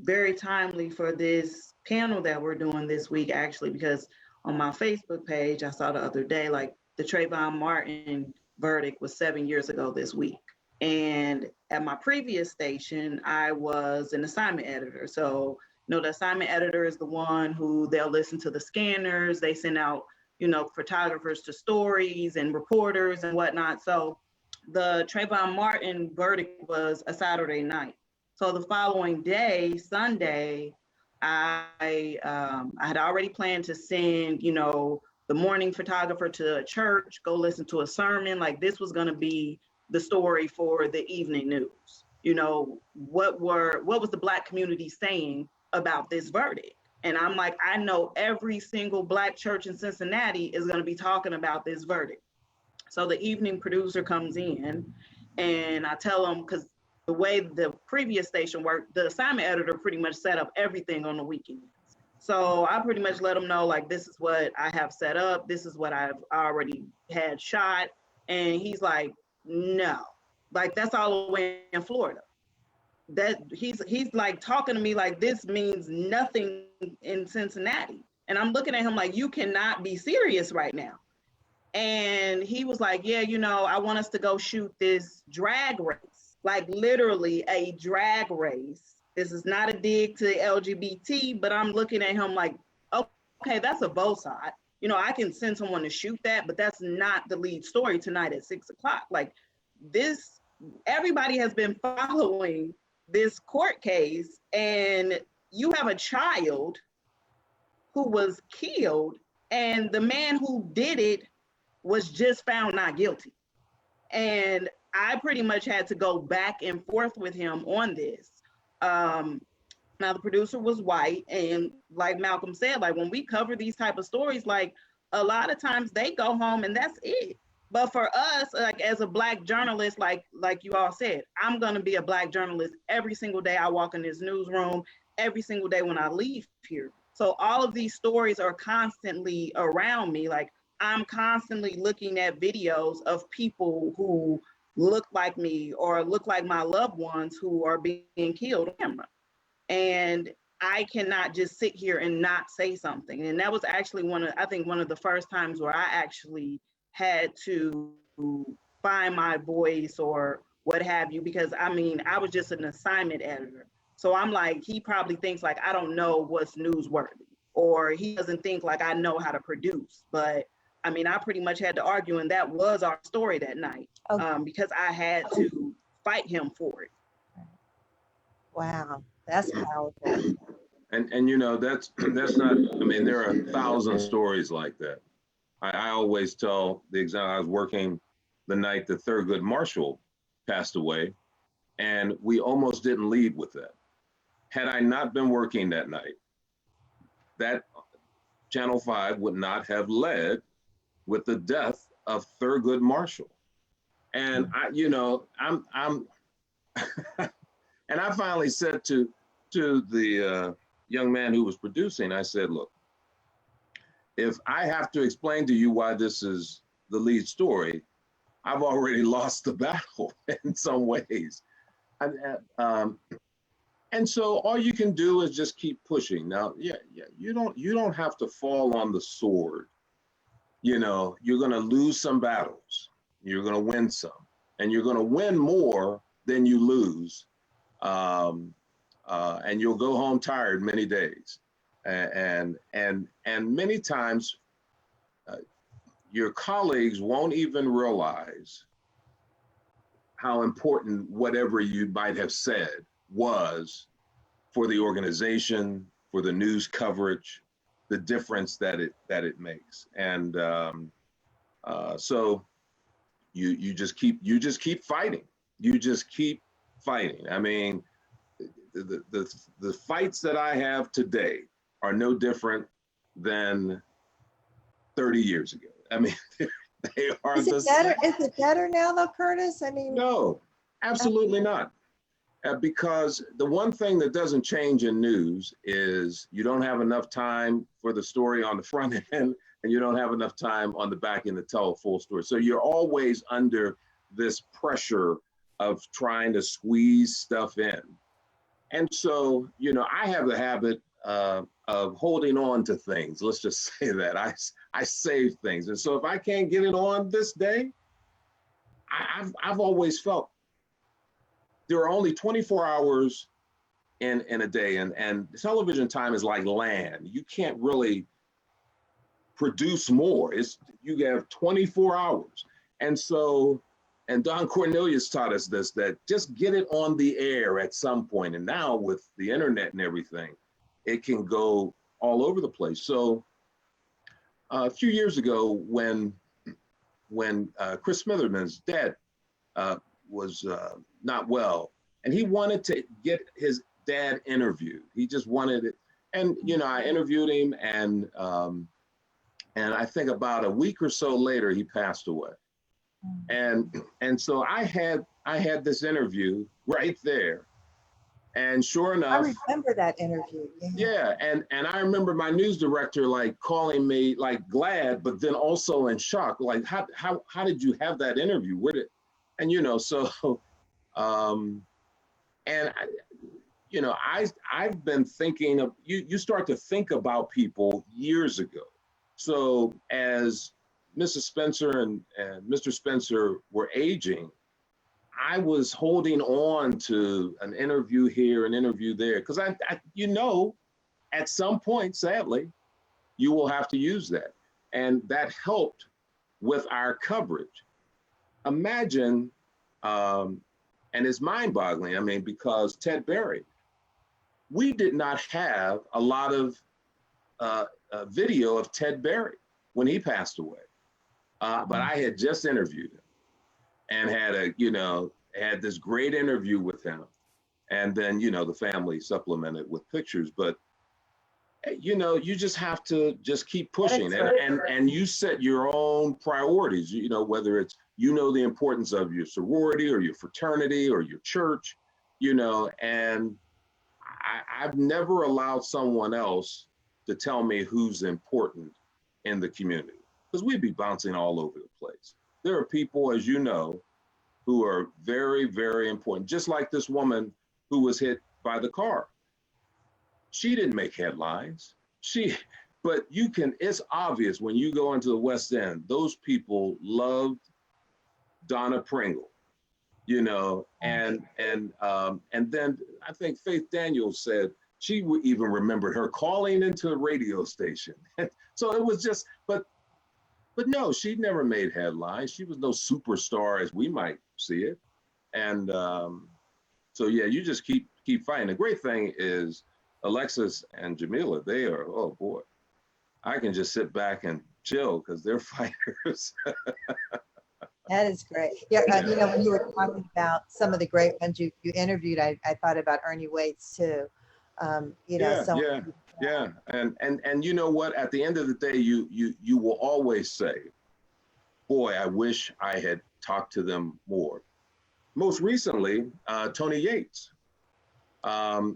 very timely for this panel that we're doing this week, actually, because on my Facebook page, I saw the other day, like the Trayvon Martin verdict was 7 years ago this week. And at my previous station, I was an assignment editor. So, the assignment editor is the one who they'll listen to the scanners. They send out, photographers to stories and reporters and whatnot. So the Trayvon Martin verdict was a Saturday night. So the following day, Sunday, I had already planned to send, the morning photographer to a church, go listen to a sermon. Like this was going to be the story for the evening news. What was the Black community saying about this verdict? And I'm like, I know every single Black church in Cincinnati is going to be talking about this verdict. So the evening producer comes in and I tell him, because the way the previous station worked, the assignment editor pretty much set up everything on the weekends. So I pretty much let him know, like, this is what I have set up. This is what I've already had shot. And he's like, no, like that's all the way in Florida. That he's like talking to me like this means nothing in Cincinnati. And I'm looking at him like, you cannot be serious right now. And he was like, yeah, I want us to go shoot this drag race, like literally a drag race. This is not a dig to LGBT, but I'm looking at him like, okay, that's a bow side. I can send someone to shoot that, but that's not the lead story tonight at 6 o'clock. Like this, everybody has been following this court case, and you have a child who was killed, and the man who did it was just found not guilty. And I pretty much had to go back and forth with him on this. Now the producer was white, and like Malcolm said, like when we cover these type of stories, like a lot of times they go home and that's it. But for us, like as a Black journalist, like you all said, I'm gonna be a Black journalist every single day I walk in this newsroom, every single day when I leave here. So all of these stories are constantly around me. Like I'm constantly looking at videos of people who look like me or look like my loved ones who are being killed on camera. And I cannot just sit here and not say something. And that was actually one of the first times where I actually had to find my voice or what have you, because I was just an assignment editor. So I'm like, he probably thinks like, I don't know what's newsworthy, or he doesn't think like I know how to produce. But I pretty much had to argue, and that was our story that night, because I had to fight him for it. Wow, that's powerful. And that's not, there are 1,000 stories like that. I always tell the example, I was working the night that Thurgood Marshall passed away, and we almost didn't lead with that. Had I not been working that night, that Channel 5 would not have led with the death of Thurgood Marshall. And I'm and I finally said to the young man who was producing, I said, look, if I have to explain to you why this is the lead story, I've already lost the battle in some ways. And so all you can do is just keep pushing. Now, you don't have to fall on the sword. You're going to lose some battles. You're going to win some, and you're going to win more than you lose. And you'll go home tired many days. And many times your colleagues won't even realize how important whatever you might have said was for the organization, for the news coverage, the difference that it makes. And so you just keep fighting. You just keep fighting. The fights that I have today are no different than 30 years ago. They are Is it better now though, Curtis? No, absolutely not. Because the one thing that doesn't change in news is you don't have enough time for the story on the front end, and you don't have enough time on the back end to tell a full story. So you're always under this pressure of trying to squeeze stuff in. And so, I have the habit of holding on to things. Let's just say that I save things. And so if I can't get it on this day, I've always felt there are only 24 hours in a day, and television time is like land. You can't really produce more. You have 24 hours. And so, and Don Cornelius taught us that just get it on the air at some point. And now with the internet and everything, it can go all over the place. So a few years ago, when Chris Smitherman's dad was not well, and he wanted to get his dad interviewed. He just wanted it, and I interviewed him, and I think about a week or so later, he passed away. And so I had this interview right there, and sure enough, I remember that interview. yeah, and I remember my news director like calling me like glad, but then also in shock, like how did you have that interview? Where did, and so and I've been thinking of you start to think about people years ago. So as Mrs. Spencer and Mr. Spencer were aging, I was holding on to an interview here, an interview there, because I at some point, sadly, you will have to use that. And that helped with our coverage. Imagine, and it's mind-boggling, I mean, because Ted Berry, we did not have a lot of video of Ted Berry when he passed away. But I had just interviewed him and had this great interview with him. And then, the family supplemented with pictures, but you just have to just keep pushing and you set your own priorities, whether it's, the importance of your sorority or your fraternity or your church, and I've never allowed someone else to tell me who's important in the community, because we'd be bouncing all over the place. There are people, as you know, who are very, very important, just like this woman who was hit by the car. She didn't make headlines. But it's obvious when you go into the West End, those people loved Donna Pringle, and then I think Faith Daniels said she even remembered her calling into a radio station. So it was just, but no, she never made headlines. She was no superstar as we might see it. And so, yeah, you just keep fighting. The great thing is Alexis and Jameela, they are, oh boy, I can just sit back and chill because they're fighters. That is great. Yeah, when you were talking about some of the great ones you interviewed, I thought about Ernie Waits too. Yeah. And you know what? At the end of the day, you will always say, boy, I wish I had talked to them more. Most recently, Tony Yates. I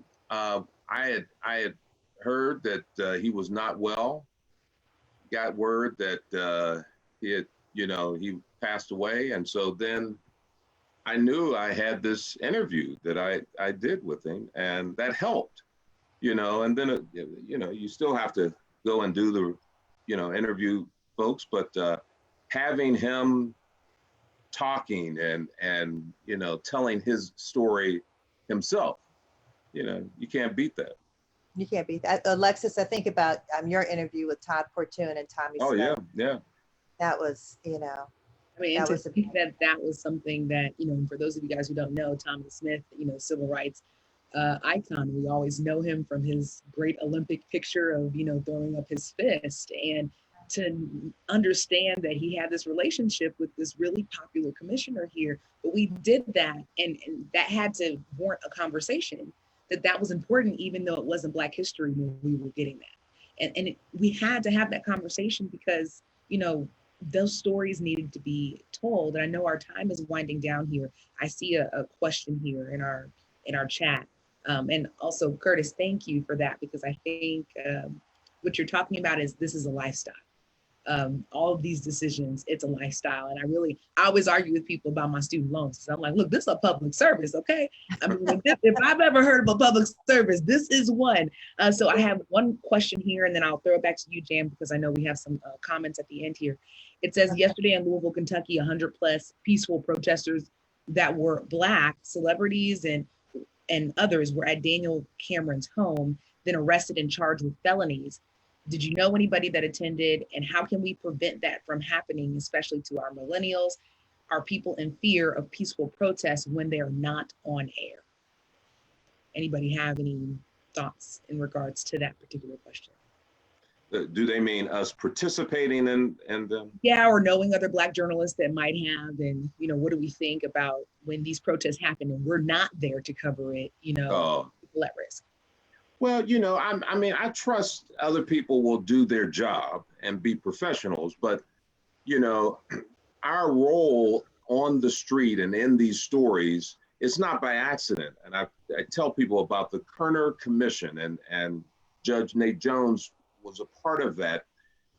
had heard that he was not well. Got word that he passed away, and so then I knew I had this interview that I did with him, and that helped. And then you still have to go and do the interview folks, but having him talking and telling his story himself, you can't beat that. You can't beat that. Alexis, I think about your interview with Todd Portune and Tommy Smith. Oh yeah. That was, I mean, that was something that, for those of you guys who don't know, Tommy Smith, civil rights icon. We always know him from his great Olympic picture of, throwing up his fist. And to understand that he had this relationship with this really popular commissioner here, but we did that, and that had to warrant a conversation that was important, even though it wasn't Black History when we were getting that. And we had to have that conversation because, those stories needed to be told. And I know our time is winding down here. I see a question here in our chat. And also, Curtis, thank you for that, because I think what you're talking about this is a lifestyle. All of these decisions, it's a lifestyle. And I always argue with people about my student loans. So I'm like, look, this is a public service, okay? I mean, if I've ever heard of a public service, this is one. So I have one question here, and then I'll throw it back to you, Jam, because I know we have some comments at the end here. It says, yesterday in Louisville, Kentucky, 100 plus peaceful protesters that were Black celebrities and others were at Daniel Cameron's home, then arrested and charged with felonies. Did you know anybody that attended, and how can we prevent that from happening, especially to our millennials? Are people in fear of peaceful protests when they are not on air? Anybody have any thoughts in regards to that particular question. Do they mean us participating in them? Yeah, or knowing other Black journalists that might have, and what do we think about when these protests happen and we're not there to cover it? People at risk. Well, I mean, I trust other people will do their job and be professionals, but our role on the street and in these stories, it's not by accident. And I tell people about the Kerner Commission, and Judge Nate Jones was a part of that.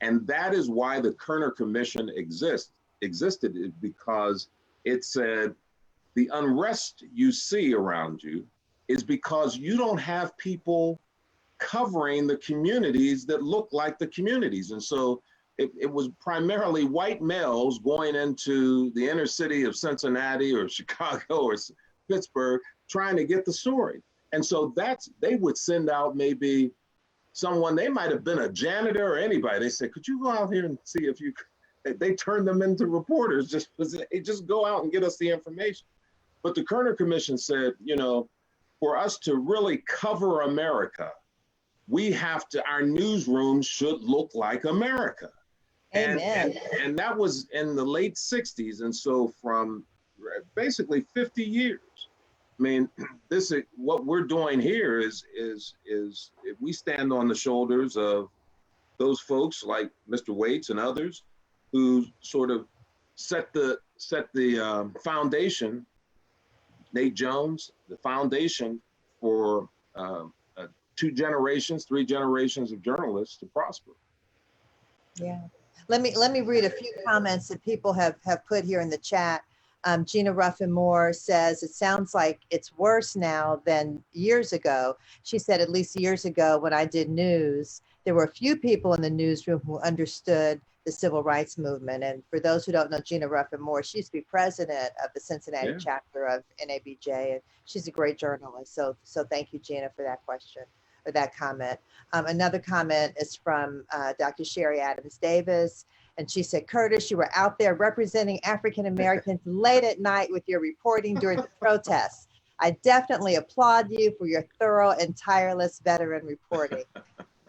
And that is why the Kerner Commission existed, is because it said the unrest you see around you is because you don't have people covering the communities that look like the communities. And so it was primarily white males going into the inner city of Cincinnati or Chicago or Pittsburgh trying to get the story. And so they would send out maybe someone, they might have been a janitor or anybody. They said, could you go out here and see if you could? They turned them into reporters, just go out and get us the information. But the Kerner Commission said, for us to really cover America, we have to, our newsrooms should look like America. Amen. And that was in the late 60s. And so from basically 50 years, I mean, this is what we're doing here is we stand on the shoulders of those folks like Mr. Yates and others who sort of set the foundation, Nate Jones, the foundation for 2 generations, 3 generations of journalists to prosper. Yeah. Let me read a few comments that people have put here in the chat. Gina Ruffin Moore says, it sounds like it's worse now than years ago. She said, at least years ago when I did news, there were a few people in the newsroom who understood the civil rights movement. And for those who don't know Gina Ruffin Moore, she used to be president of the Cincinnati chapter of NABJ, and she's a great journalist. So thank you, Gina, for that question or that comment. Another comment is from Dr. Sherry Adams Davis. And she said, Curtis, you were out there representing African Americans late at night with your reporting during the protests. I definitely applaud you for your thorough and tireless veteran reporting.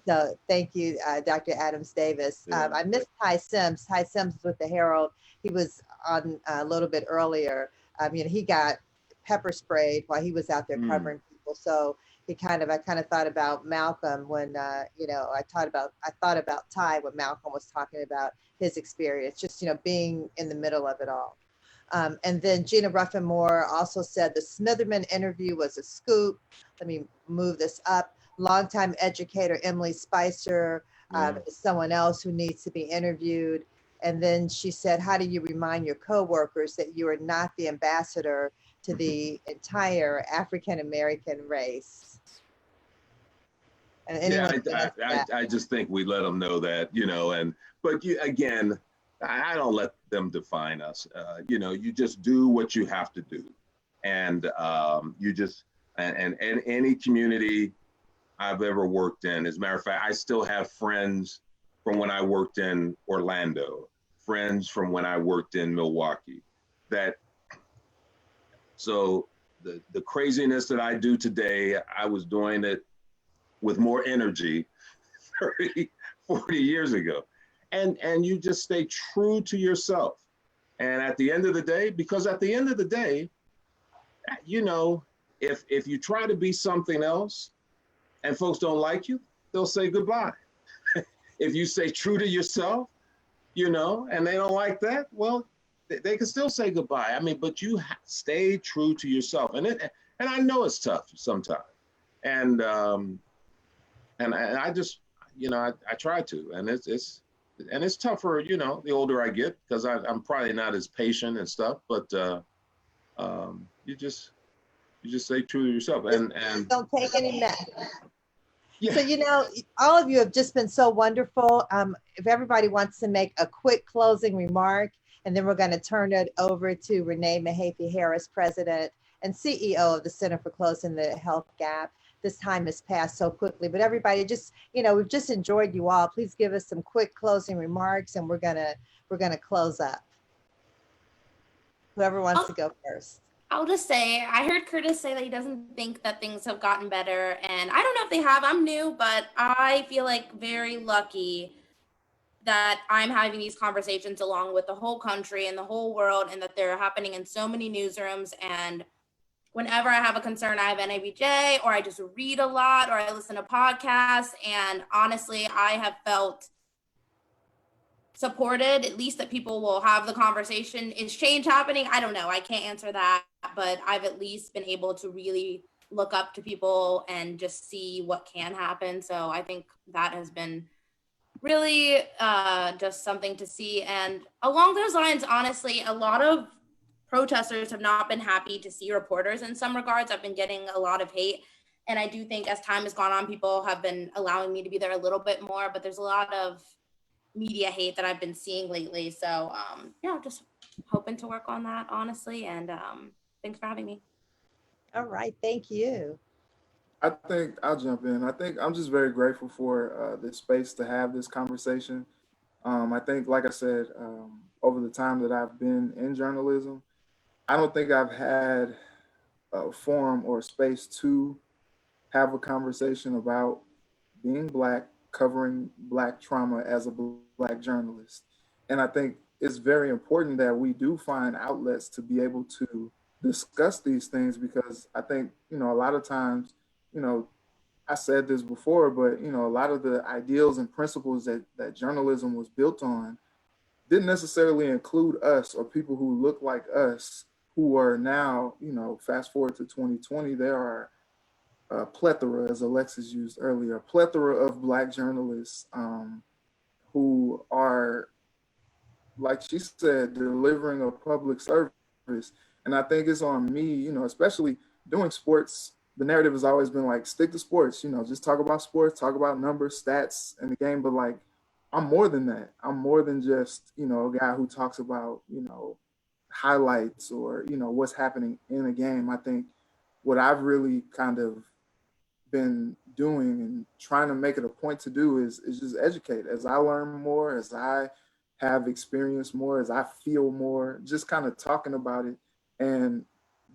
So thank you, Dr. Adams Davis. I missed Ty Sims. Ty Sims was with the Herald. He was on a little bit earlier. He got pepper sprayed while he was out there covering people. So I kind of thought about Malcolm when, I thought about Ty when Malcolm was talking about his experience, just, being in the middle of it all. And then Gina Ruffin Moore also said the Smitherman interview was a scoop. Let me move this up. Longtime educator Emily Spicer is someone else who needs to be interviewed. And then she said, how do you remind your coworkers that you are not the ambassador to the entire African-American race? And I just think we let them know that, again, I don't let them define us. You just do what you have to do. And and any community I've ever worked in, as a matter of fact, I still have friends from when I worked in Orlando, friends from when I worked in Milwaukee, so the craziness that I do today, I was doing it with more energy 30, 40 years ago. And you just stay true to yourself. And at the end of the day, because at the end of the day, if you try to be something else and folks don't like you, they'll say goodbye. If you stay true to yourself, and they don't like that, well, they can still say goodbye. But you stay true to yourself. And I know it's tough sometimes. And I just, I try to, and it's tougher, the older I get, because I'm probably not as patient and stuff, but you just stay true to yourself and don't take any mess. Yeah. So, all of you have just been so wonderful. If everybody wants to make a quick closing remark, and then we're going to turn it over to Renee Mahaffey Harris, President and CEO of the Center for Closing the Health Gap. This time has passed so quickly, but everybody just, we've just enjoyed you all. Please give us some quick closing remarks, and we're gonna close up. Whoever wants to go first. I'll just say, I heard Curtis say that he doesn't think that things have gotten better. And I don't know if they have. I'm new, but I feel like very lucky that I'm having these conversations along with the whole country and the whole world, and that they're happening in so many newsrooms. And whenever I have a concern, I have NABJ, or I just read a lot, or I listen to podcasts. And honestly, I have felt supported, at least that people will have the conversation. Is change happening? I don't know. I can't answer that, but I've at least been able to really look up to people and just see what can happen. So I think that has been really just something to see. And along those lines, honestly, a lot of protesters have not been happy to see reporters in some regards. I've been getting a lot of hate. And I do think as time has gone on, people have been allowing me to be there a little bit more, but there's a lot of media hate that I've been seeing lately. So yeah, just hoping to work on that, honestly. And thanks for having me. All right, thank you. I think I'll jump in. I think I'm just very grateful for this space to have this conversation. I think, like I said, over the time that I've been in journalism, I don't think I've had a forum or a space to have a conversation about being Black, covering Black trauma as a Black journalist. And I think it's very important that we do find outlets to be able to discuss these things, because I think, a lot of times, I said this before, but, a lot of the ideals and principles that journalism was built on didn't necessarily include us or people who look like us, who are now, fast forward to 2020, there are a plethora, as Alexis used earlier, a plethora of Black journalists who are, like she said, delivering a public service. And I think it's on me, especially doing sports. The narrative has always been like, stick to sports, just talk about sports, talk about numbers, stats in the game. But like, I'm more than that. I'm more than just, a guy who talks about, highlights or, what's happening in a game. I think what I've really kind of been doing and trying to make it a point to do is just educate. As I learn more, as I have experienced more, as I feel more, just kind of talking about it. And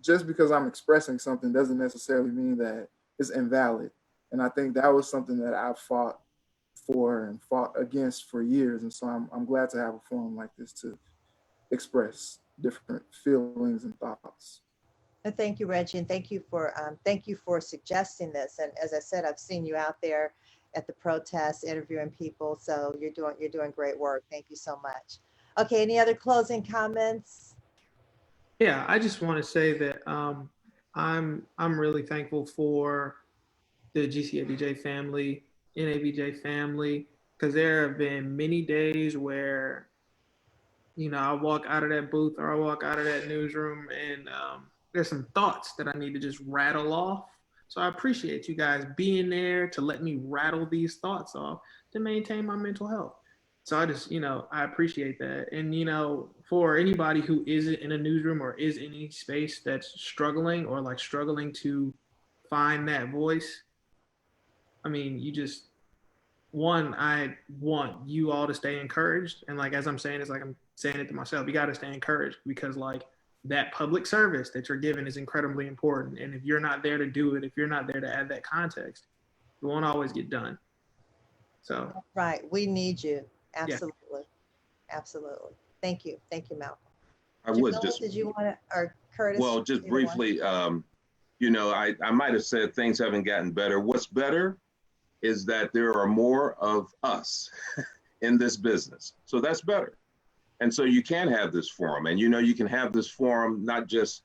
just because I'm expressing something doesn't necessarily mean that it's invalid. And I think that was something that I've fought for and fought against for years. And so I'm glad to have a forum like this to express different feelings and thoughts. And thank you, Reggie, and thank you for suggesting this. And as I said, I've seen you out there at the protests interviewing people, so you're doing great work. Thank you so much. Okay, any other closing comments? Yeah, I just want to say that I'm really thankful for the GCABJ family, NABJ family, because there have been many days where, I walk out of that booth or I walk out of that newsroom and there's some thoughts that I need to just rattle off. So I appreciate you guys being there to let me rattle these thoughts off to maintain my mental health. So I just, I appreciate that. And, for anybody who isn't in a newsroom or is in any space that's struggling or like struggling to find that voice, I mean, I want you all to stay encouraged. And like, as I'm saying, it's like I'm saying it to myself, you got to stay encouraged, because like that public service that you're giving is incredibly important. And if you're not there to do it, if you're not there to add that context, it won't always get done. So. Right. We need you. Absolutely. Yeah. Absolutely. Thank you. Thank you, Malcolm. Did you want to, or Curtis? Well, just briefly, I might have said things haven't gotten better. What's better is that there are more of us in this business. So that's better. And so you can have this forum, and you can have this forum not just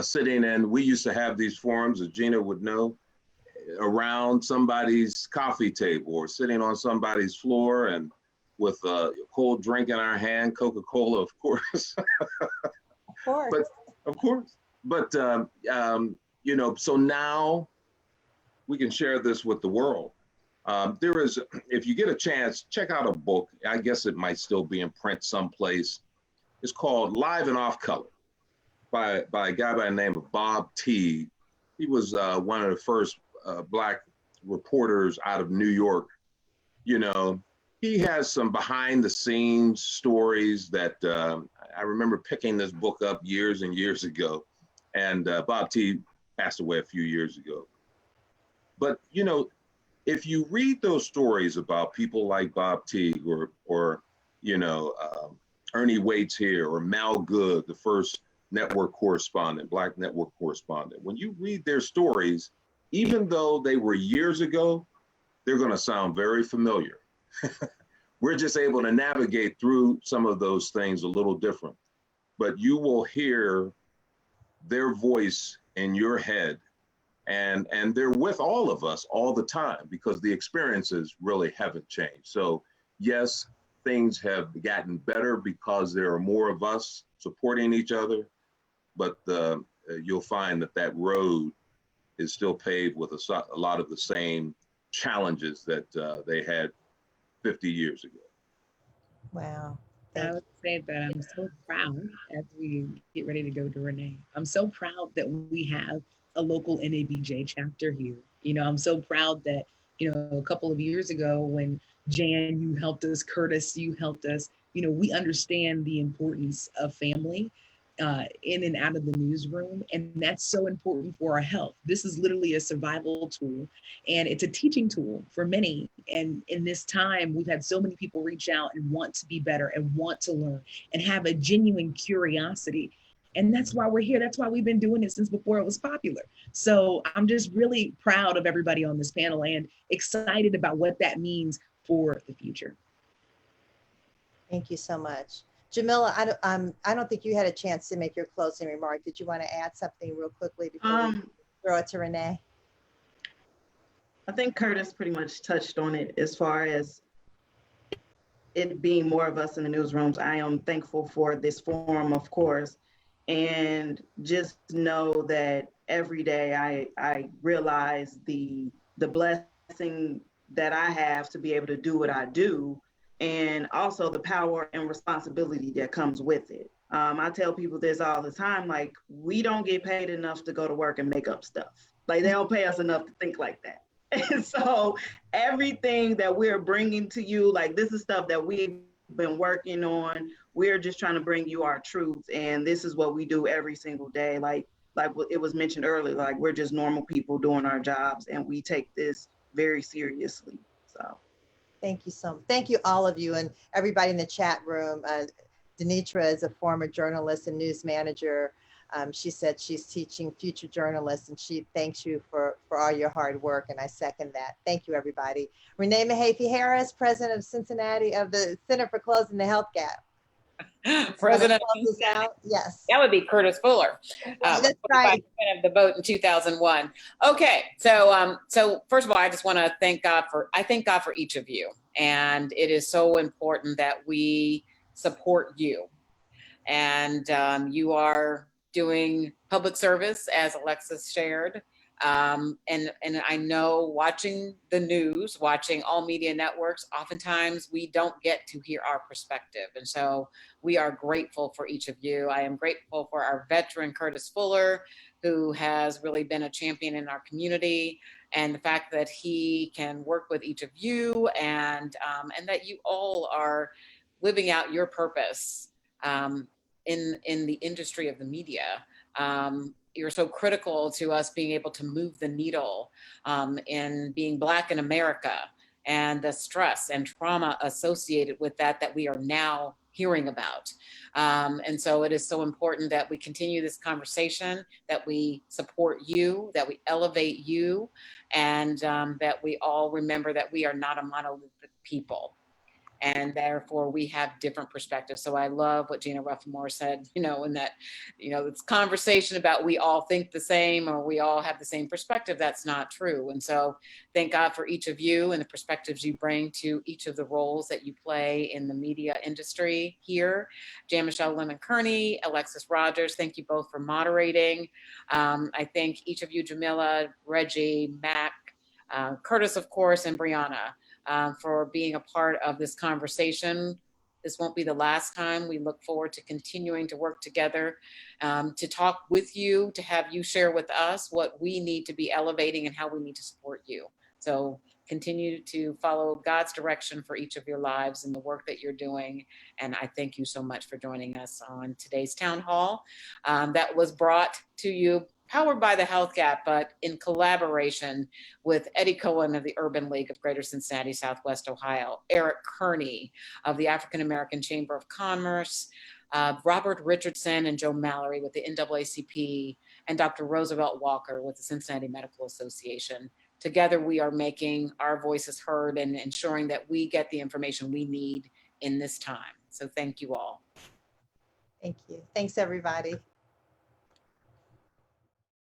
sitting in. We used to have these forums, as Gina would know, around somebody's coffee table or sitting on somebody's floor and with a cold drink in our hand, Coca-Cola, of course. Of course. But of course. But so now we can share this with the world. There is, if you get a chance, check out a book. I guess it might still be in print someplace. It's called Live and Off Color by a guy by the name of Bob Teague. He was one of the first Black reporters out of New York. He has some behind the scenes stories that I remember picking this book up years and years ago. And Bob T passed away a few years ago. But, you know, if you read those stories about people like Bob T or you know, Ernie Waits here, or Mal Good, the first network correspondent, Black network correspondent, when you read their stories, even though they were years ago, they're going to sound very familiar. We're just able to navigate through some of those things a little different, but you will hear their voice in your head, and they're with all of us all the time because the experiences really haven't changed. So yes, things have gotten better because there are more of us supporting each other, but you'll find that road is still paved with a lot of the same challenges that they had 50 years ago. Wow. I would say that I'm so proud as we get ready to go to Renee. I'm so proud that we have a local NABJ chapter here. You know, I'm so proud that, you know, a couple of years ago when Jan, you helped us, Curtis, you helped us, you know, we understand the importance of family in and out of the newsroom. And that's so important for our health. This is literally a survival tool, and it's a teaching tool for many. And in this time, we've had so many people reach out and want to be better and want to learn and have a genuine curiosity. And that's why we're here. That's why we've been doing it since before it was popular. So I'm just really proud of everybody on this panel and excited about what that means for the future. Thank you so much. Jameela, I don't think you had a chance to make your closing remark. Did you want to add something real quickly before we throw it to Renee? I think Curtis pretty much touched on it as far as it being more of us in the newsrooms. I am thankful for this forum, of course, and just know that every day I realize the blessing that I have to be able to do what I do, and also the power and responsibility that comes with it. I tell people this all the time, like, we don't get paid enough to go to work and make up stuff. Like, they don't pay us enough to think like that. And so everything that we're bringing to you, like, this is stuff that we've been working on. We're just trying to bring you our truths. And this is what we do every single day. Like it was mentioned earlier, like, we're just normal people doing our jobs, and we take this very seriously. So thank you so much. Thank you, all of you, and everybody in the chat room. Denitra is a former journalist and news manager. She said she's teaching future journalists, and she thanks you for all your hard work, and I second that. Thank you, everybody. Renee Mahaffey Harris, president of Cincinnati of the Center for Closing the Health Gap. President, yes, that would be Curtis Fuller. That's right. Of the vote in 2001. Okay, so first of all, I just want to thank God for each of you, and it is so important that we support you, and you are doing public service, as Alexis shared. And I know, watching the news, watching all media networks, oftentimes we don't get to hear our perspective. And so we are grateful for each of you. I am grateful for our veteran, Curtis Fuller, who has really been a champion in our community, and the fact that he can work with each of you, and that you all are living out your purpose in the industry of the media. You're so critical to us being able to move the needle in being Black in America, and the stress and trauma associated with that we are now hearing about. And so it is so important that we continue this conversation, that we support you, that we elevate you, and that we all remember that we are not a monolithic people. And therefore we have different perspectives. So I love what Gina Ruffamore said, in that, it's conversation about we all think the same or we all have the same perspective. That's not true. And so thank God for each of you and the perspectives you bring to each of the roles that you play in the media industry here. Jan Michelle Lemon-Kearney, Alexis Rogers, thank you both for moderating. I thank each of you, Jameela, Reggie, Mac, Curtis, of course, and Brianna, for being a part of this conversation. This won't be the last time. We look forward to continuing to work together, to talk with you, to have you share with us what we need to be elevating and how we need to support you. So continue to follow God's direction for each of your lives and the work that you're doing. And I thank you so much for joining us on today's town hall that was brought to you, powered by the Health Gap, but in collaboration with Eddie Cohen of the Urban League of Greater Cincinnati, Southwest Ohio, Eric Kearney of the African American Chamber of Commerce, Robert Richardson and Joe Mallory with the NAACP, and Dr. Roosevelt Walker with the Cincinnati Medical Association. Together, we are making our voices heard and ensuring that we get the information we need in this time. So thank you all. Thank you. Thanks, everybody.